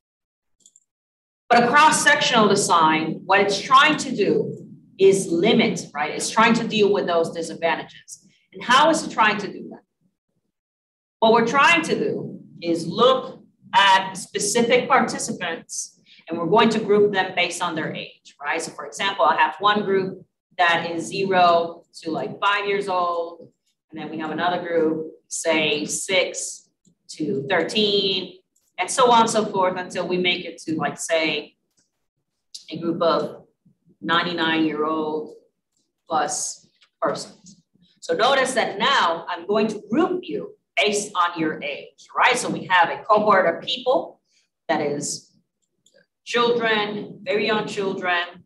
But a cross-sectional design, what it's trying to do is limit, right? It's trying to deal with those disadvantages. And how is it trying to do that? What we're trying to do is look at specific participants, and we're going to group them based on their age, right? So for example, I have one group that is 0 to like 5 years old, and then we have another group, say 6 to 13, and so on and so forth until we make it to like, say, a group of 99-year-old plus persons. So notice that now I'm going to group you based on your age, right? So we have a cohort of people that is children, very young children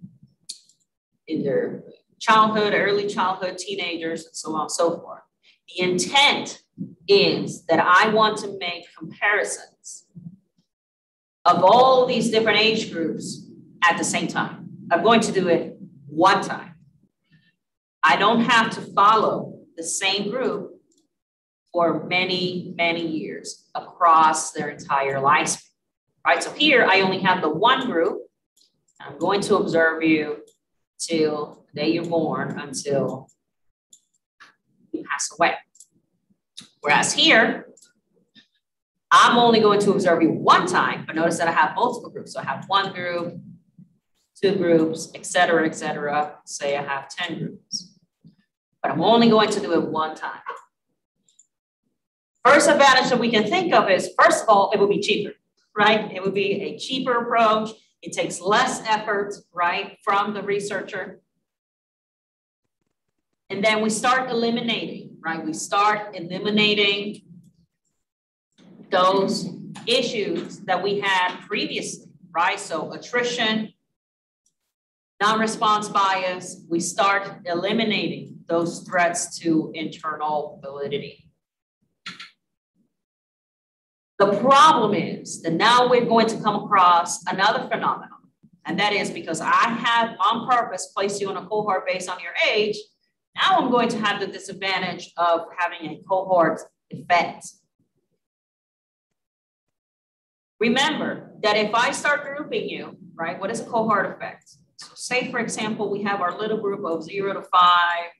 in their childhood, early childhood, teenagers, and so on and so forth. The intent is that I want to make comparisons of all these different age groups at the same time. I'm going to do it one time. I don't have to follow the same group for many, many years across their entire lifespan, right? So here I only have the one group. I'm going to observe you till the day you're born until you pass away. Whereas here, I'm only going to observe you one time, but notice that I have multiple groups. So I have one group, two groups, et cetera, say I have 10 groups. But I'm only going to do it one time. First advantage that we can think of is, first of all, it will be cheaper, right? It would be a cheaper approach. It takes less effort, right, from the researcher. And then we start eliminating, right? We start eliminating those issues that we had previously, right? So attrition, non-response bias, we start eliminating those threats to internal validity. The problem is that now we're going to come across another phenomenon, and that is because I have on purpose placed you in a cohort based on your age. Now I'm going to have the disadvantage of having a cohort effect. Remember that if I start grouping you, right, what is a cohort effect? So say, for example, we have our little group of 0 to 5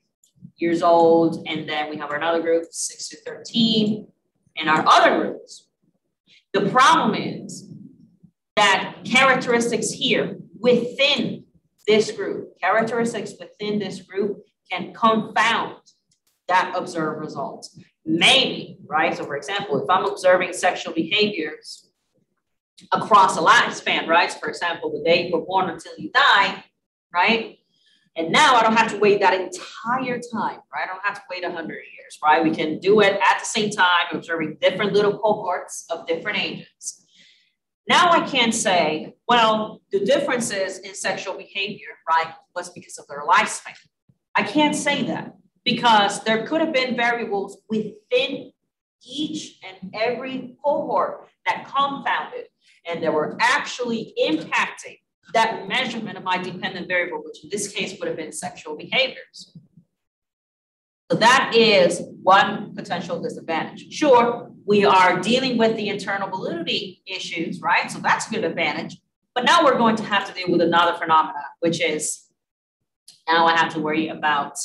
years old, and then we have another group, 6 to 13, and our other groups. The problem is that characteristics here within this group, can confound that observed result. Maybe, right? So for example, if I'm observing sexual behaviors across a lifespan, right? So for example, the day you were born until you die, right? And now I don't have to wait that entire time, right? I don't have to wait 100 years, right? We can do it at the same time, observing different little cohorts of different ages. Now I can say, well, the differences in sexual behavior, right, was because of their lifespan. I can't say that because there could have been variables within each and every cohort that confounded, and they were actually impacting that measurement of my dependent variable, which in this case would have been sexual behaviors. So that is one potential disadvantage. Sure, we are dealing with the internal validity issues, right? So that's a good advantage. But now we're going to have to deal with another phenomenon, which is now I have to worry about,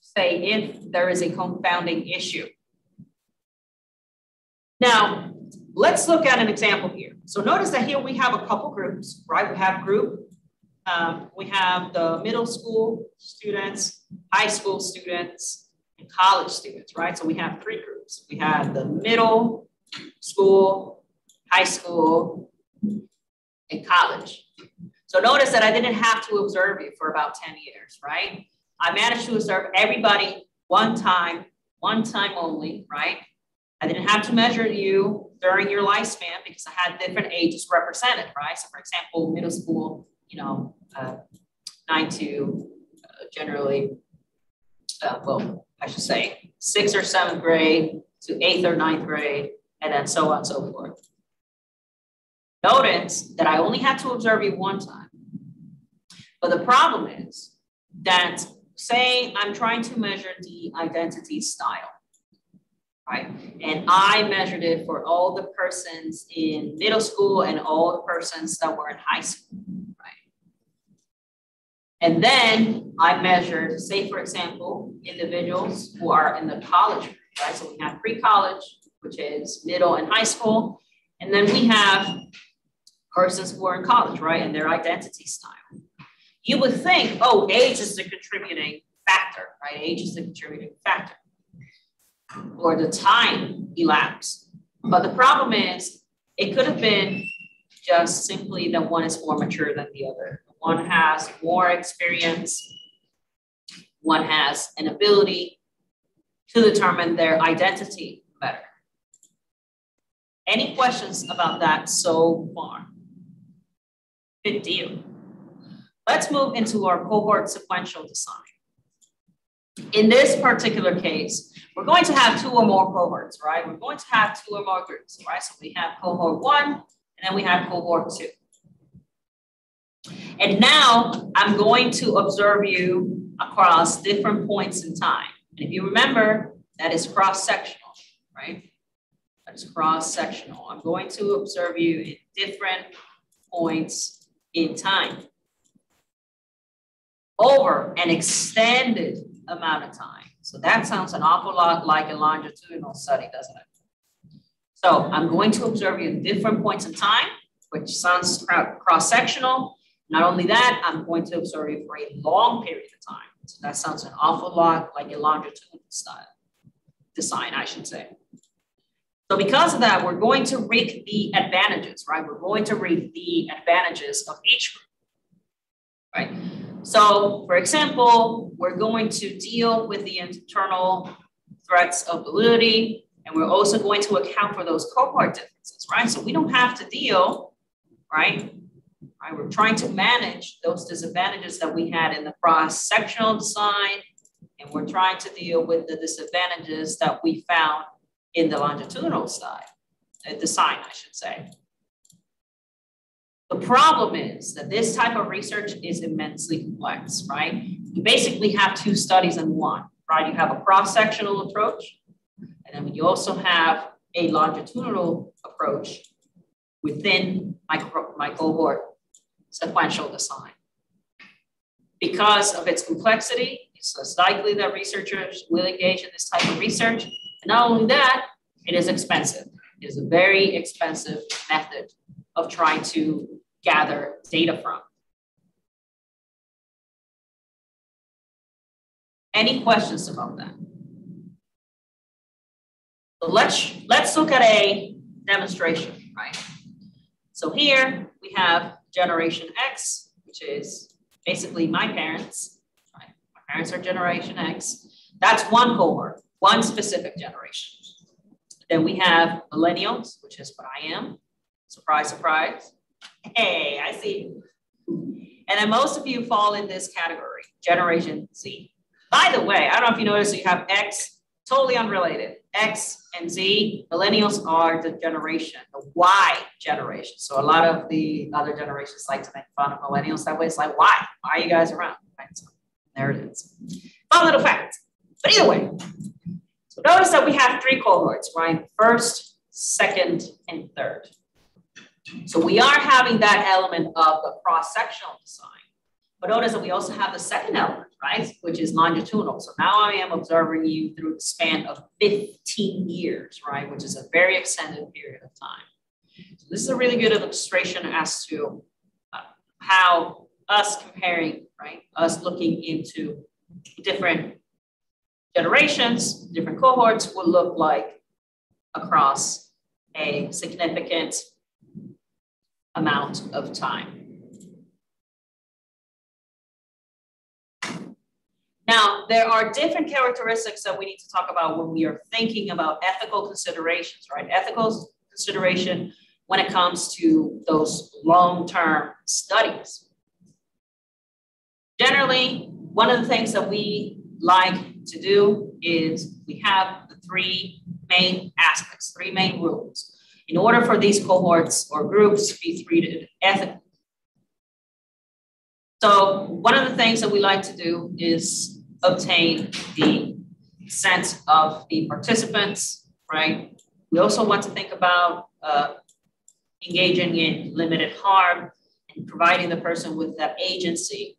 say, if there is a confounding issue. Now, let's look at an example here. So notice that here we have a couple groups, right? We have we have the middle school students, high school students, and college students, right? So we have 3 groups. We have the middle school, high school, and college. So notice that I didn't have to observe you for about 10 years, right? I managed to observe everybody one time only, right? I didn't have to measure you during your lifespan because I had different ages represented, right? So for example, middle school, 9 to generally, well, I should say 6th or 7th grade to 8th or 9th grade, and then so on and so forth. Notice that I only had to observe you one time. But the problem is that, say I'm trying to measure the identity style, right? And I measured it for all the persons in middle school and all the persons that were in high school, right? And then I measured, say, for example, individuals who are in the college group, right? So we have pre-college, which is middle and high school. And then we have persons who are in college, right? And their identity style. You would think, oh, age is the contributing factor, right? Age is the contributing factor, or the time elapsed. But the problem is, it could have been just simply that one is more mature than the other. One has more experience. One has an ability to determine their identity better. Any questions about that so far? Good deal. Let's move into our cohort-sequential design. In this particular case, we're going to have 2 or more cohorts, right? We're going to have 2 or more groups, right? So we have cohort 1, and then we have cohort 2. And now I'm going to observe you across different points in time. And if you remember, that is cross-sectional, right? That is cross-sectional. I'm going to observe you in different points in time over an extended amount of time. So that sounds an awful lot like a longitudinal study, doesn't it? So I'm going to observe you at different points in time, which sounds cross-sectional. Not only that, I'm going to observe you for a long period of time. So that sounds an awful lot like a longitudinal style design, I should say. So because of that, we're going to rate the advantages, right? We're going to rate the advantages of each group, right? So for example, we're going to deal with the internal threats of validity, and we're also going to account for those cohort differences, right? So we don't have to deal, right? We're trying to manage those disadvantages that we had in the cross-sectional design, and we're trying to deal with the disadvantages that we found in the longitudinal side, design, I should say. The problem is that this type of research is immensely complex, right? You basically have two studies in one, right? You have a cross-sectional approach, and then you also have a longitudinal approach within my cohort-sequential design. Because of its complexity, it's less likely that researchers will engage in this type of research. And not only that, it is expensive. It is a very expensive method of trying to gather data from. Any questions about that? So let's look at a demonstration, right? So here we have generation X, which is basically my parents, right? My parents are generation X. That's one cohort, one specific generation. Then we have millennials, which is what I am. Surprise, surprise. Hey, I see you. And then most of you fall in this category, Generation Z. By the way, I don't know if you noticed, you have X, totally unrelated. X and Z, millennials are the generation, the Y generation. So a lot of the other generations like to make fun of millennials that way. It's like, why? Why are you guys around? Right, so there it is. Fun little fact. But either way, so notice that we have three cohorts, right? First, second, and third. So we are having that element of the cross-sectional design. But notice that we also have the second element, right? Which is longitudinal. So now I am observing you through the span of 15 years, right? Which is a very extended period of time. So this is a really good illustration as to how us comparing, right? Us looking into different generations, different cohorts will look like across a significant amount of time. Now, there are different characteristics that we need to talk about when we are thinking about ethical considerations, right? Ethical consideration when it comes to those long-term studies. Generally, one of the things that we like to do is we have the three main aspects, three main rules, in order for these cohorts or groups to be treated ethically. So one of the things that we like to do is obtain the consent of the participants, right? We also want to think about engaging in limited harm and providing the person with that agency.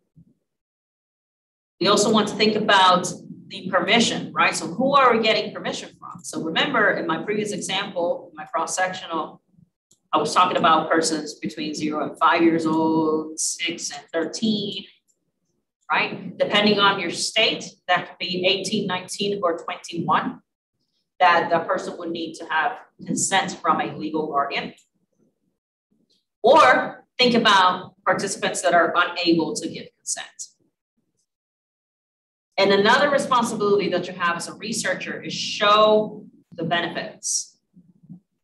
We also want to think about the permission, right? So who are we getting permission from? So remember in my previous example, my cross-sectional, I was talking about persons between 0 and 5 years old, 6 and 13, right? Depending on your state, that could be 18, 19, or 21, that the person would need to have consent from a legal guardian. Or think about participants that are unable to give consent. And another responsibility that you have as a researcher is show the benefits.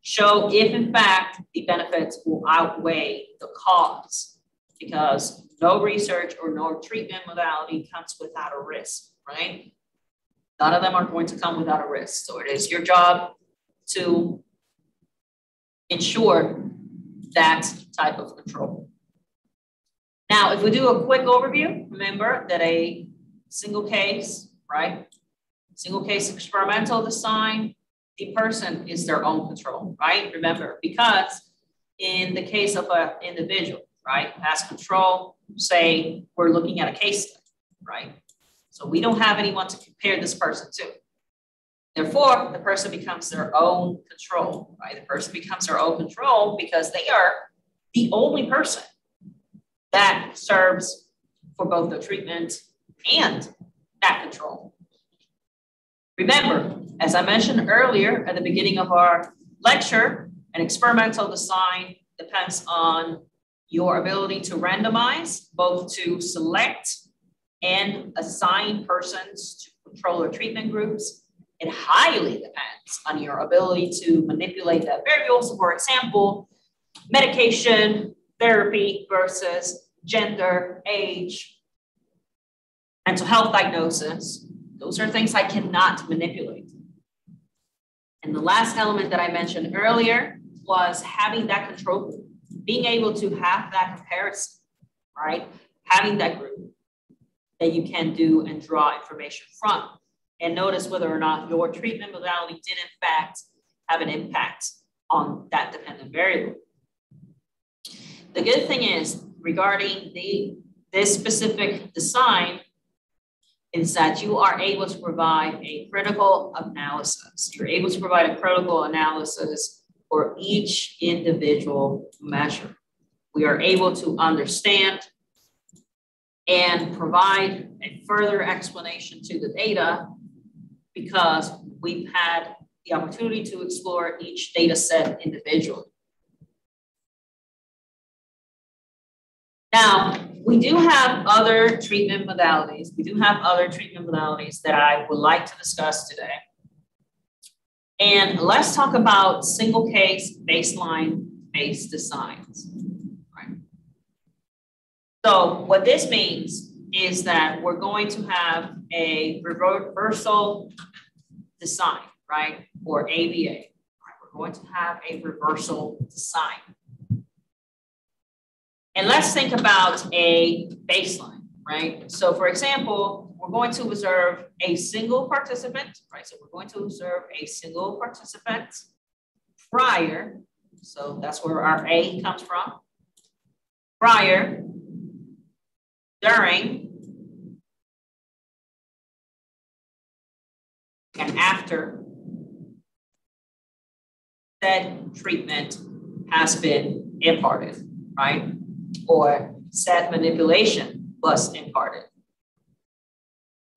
Show if in fact the benefits will outweigh the costs, because no research or no treatment modality comes without a risk, right? None of them are going to come without a risk. So it is your job to ensure that type of control. Now, if we do a quick overview, remember that a single case, right? Single case experimental design, the person is their own control, right? Remember, because in the case of an individual, right, has control, say we're looking at a case study, right? So we don't have anyone to compare this person to. Therefore, the person becomes their own control, right? The person becomes their own control because they are the only person that serves for both the treatment and that control. Remember, as I mentioned earlier at the beginning of our lecture and experimental design depends on your ability to randomize, both to select and assign persons to control or treatment groups. It highly depends on your ability to manipulate that variable. So for example, medication, therapy versus gender, age, mental health diagnosis. Those are things I cannot manipulate. And the last element that I mentioned earlier was having that control group, being able to have that comparison, right? Having that group that you can do and draw information from. And notice whether or not your treatment modality did in fact have an impact on that dependent variable. The good thing is regarding this specific design is that you are able to provide a critical analysis. You're able to provide a critical analysis for each individual measure. We are able to understand and provide a further explanation to the data because we've had the opportunity to explore each data set individually. Now, we do have other treatment modalities. We do have other treatment modalities that I would like to discuss today. And let's talk about single case baseline-based designs. Right. So what this means is that we're going to have a reversal design, right? Or ABA. Right? We're going to have a reversal design. And let's think about a baseline, right? So for example, we're going to observe a single participant, right? So we're going to observe a single participant prior. So that's where our A comes from. Prior, during, and after said treatment has been imparted, right? Or said manipulation was imparted.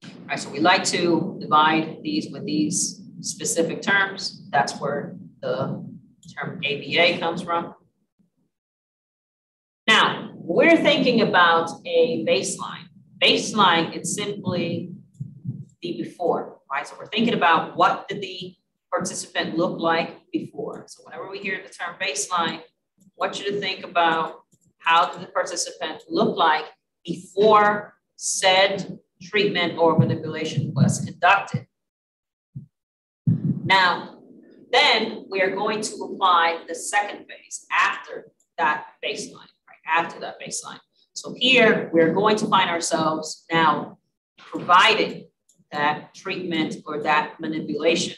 All right, so we like to divide these with these specific terms. That's where the term ABA comes from. Now, we're thinking about a baseline. Baseline, it's simply the before, right? So we're thinking about what did the participant look like before. So whenever we hear the term baseline, I want you to think about how did the participant look like before said treatment or manipulation was conducted. Now, then we are going to apply the second phase after that baseline, right? After that baseline. So here we're going to find ourselves now providing that treatment or that manipulation.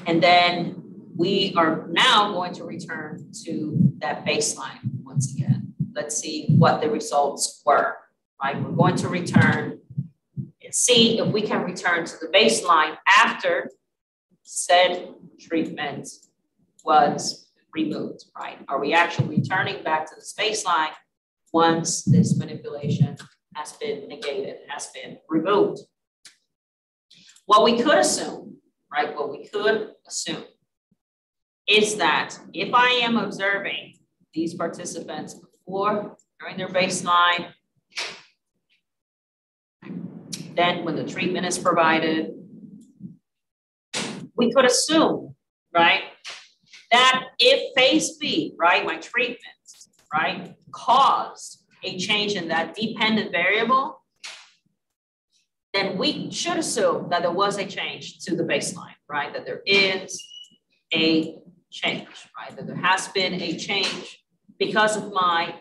And then we are now going to return to that baseline once again. Let's see what the results were, right? We're going to return and see if we can return to the baseline after said treatment was removed, right? Are we actually returning back to this baseline once this manipulation has been negated, has been removed? What we could assume, right? What we could assume is that if I am observing these participants before, during their baseline, then when the treatment is provided, we could assume, right, that if phase B, right, my treatment, right, caused a change in that dependent variable, then we should assume that there was a change to the baseline, right, that there is a change, right? That there has been a change because of my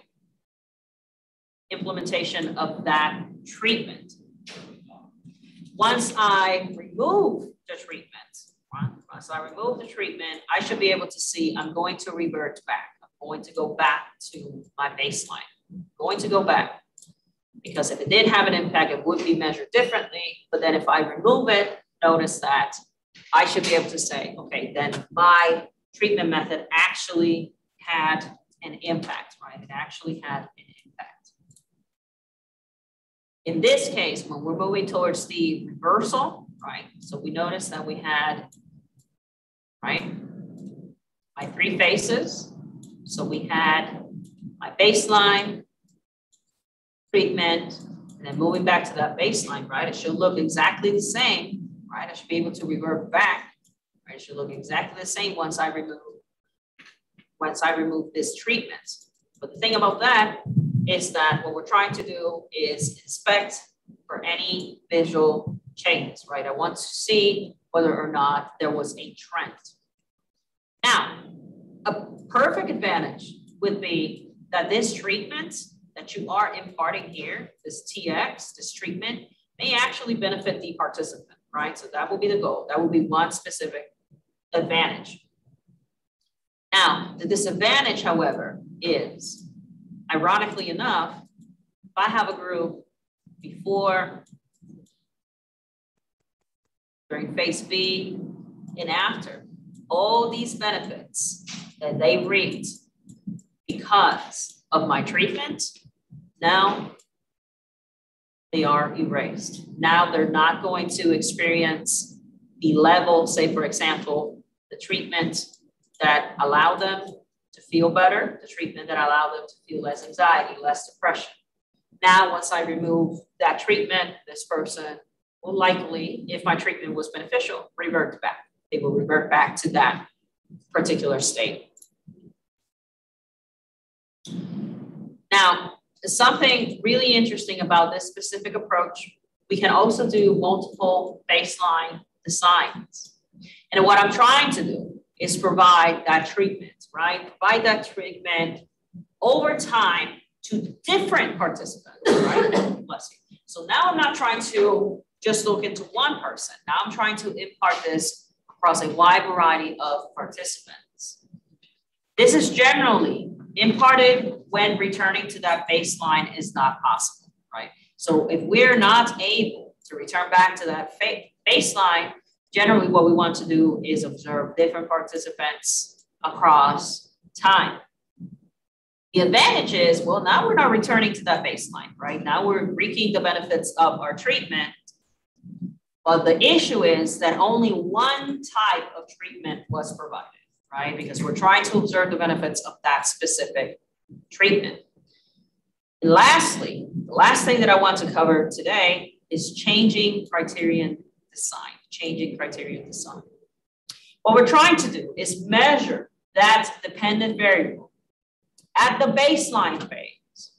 implementation of that treatment. Once I remove the treatment, right? Once I remove the treatment, I should be able to see I'm going to revert back. I'm going to go back to my baseline. I'm going to go back because if it did have an impact, it would be measured differently. But then if I remove it, notice that I should be able to say, okay, then my treatment method actually had an impact, right? It actually had an impact. In this case, when we're moving towards the reversal, right? So we notice that we had right? My three phases. So we had my baseline, treatment, and then moving back to that baseline, right? It should look exactly the same, right? I should be able to revert back, right? It should look exactly the same once I remove this treatment. But the thing about that is that what we're trying to do is inspect for any visual changes, right? I want to see whether or not there was a trend. Now, a perfect advantage would be that this treatment that you are imparting here, this TX, this treatment, may actually benefit the participant, right? So that will be the goal. That will be one specific advantage. Now, the disadvantage, however, is, ironically enough, if I have a group before, during phase B, and after, all these benefits that they reaped because of my treatment, now they are erased. Now they're not going to experience the level, say, for example, the treatment that allowed them to feel better, the treatment that allowed them to feel less anxiety, less depression. Now, once I remove that treatment, this person will likely, if my treatment was beneficial, revert back. They will revert back to that particular state. Now, something really interesting about this specific approach, we can also do multiple baseline designs. And what I'm trying to do is provide that treatment, right? Provide that treatment over time to different participants, right? Bless you. So now I'm not trying to just look into one person. Now I'm trying to impart this across a wide variety of participants. This is generally imparted when returning to that baseline is not possible, right? So if we're not able to return back to that baseline, generally what we want to do is observe different participants across time. The advantage is, well, now we're not returning to that baseline, right? Now we're reaping the benefits of our treatment. But the issue is that only one type of treatment was provided, right? Because we're trying to observe the benefits of that specific treatment. And lastly, the last thing that I want to cover today is changing-criterion design, changing-criterion design. What we're trying to do is measure that dependent variable at the baseline phase.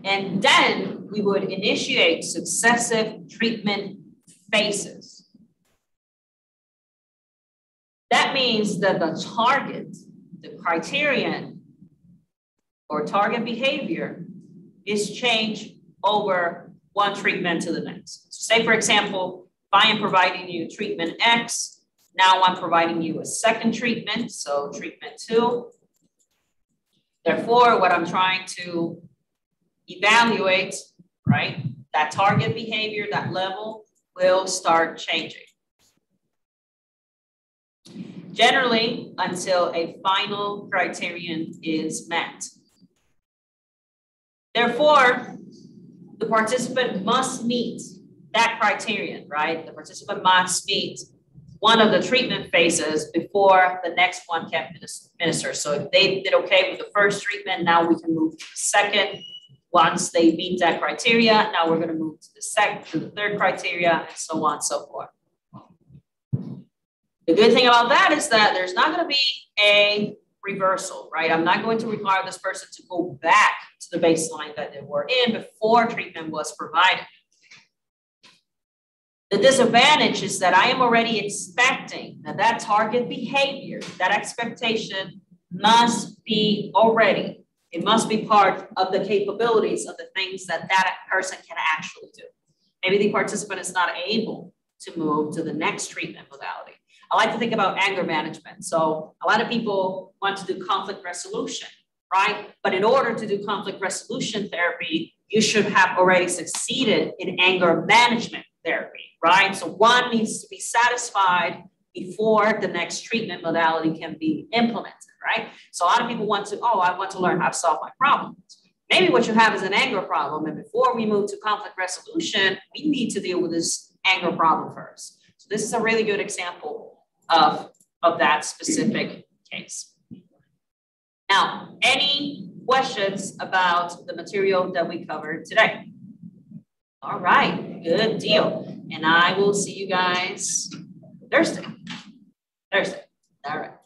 And then we would initiate successive treatment phases. That means that the target, the criterion or target behavior is changed over one treatment to the next. So say, for example, if I am providing you treatment X, now I'm providing you a second treatment, so treatment 2. Therefore, what I'm trying to evaluate, right, that target behavior, that level will start changing. Generally, until a final criterion is met. Therefore, the participant must meet that criterion, right? The participant must meet one of the treatment phases before the next one can minister. So if they did okay with the first treatment, now we can move to the second. Once they meet that criteria, now we're going to move to the second, to the third criteria, and so on and so forth. The good thing about that is that there's not going to be a reversal, right? I'm not going to require this person to go back to the baseline that they were in before treatment was provided. The disadvantage is that I am already expecting that that target behavior, that expectation must be already, it must be part of the capabilities of the things that that person can actually do. Maybe the participant is not able to move to the next treatment modality. I like to think about anger management. So a lot of people want to do conflict resolution, right? But in order to do conflict resolution therapy, you should have already succeeded in anger management therapy, right? So one needs to be satisfied before the next treatment modality can be implemented, right? So a lot of people want to, oh, I want to learn how to solve my problems. Maybe what you have is an anger problem. And before we move to conflict resolution, we need to deal with this anger problem first. So this is a really good example of that specific case. Now, any questions about the material that we covered today? All right, good deal. And I will see you guys Thursday. All right.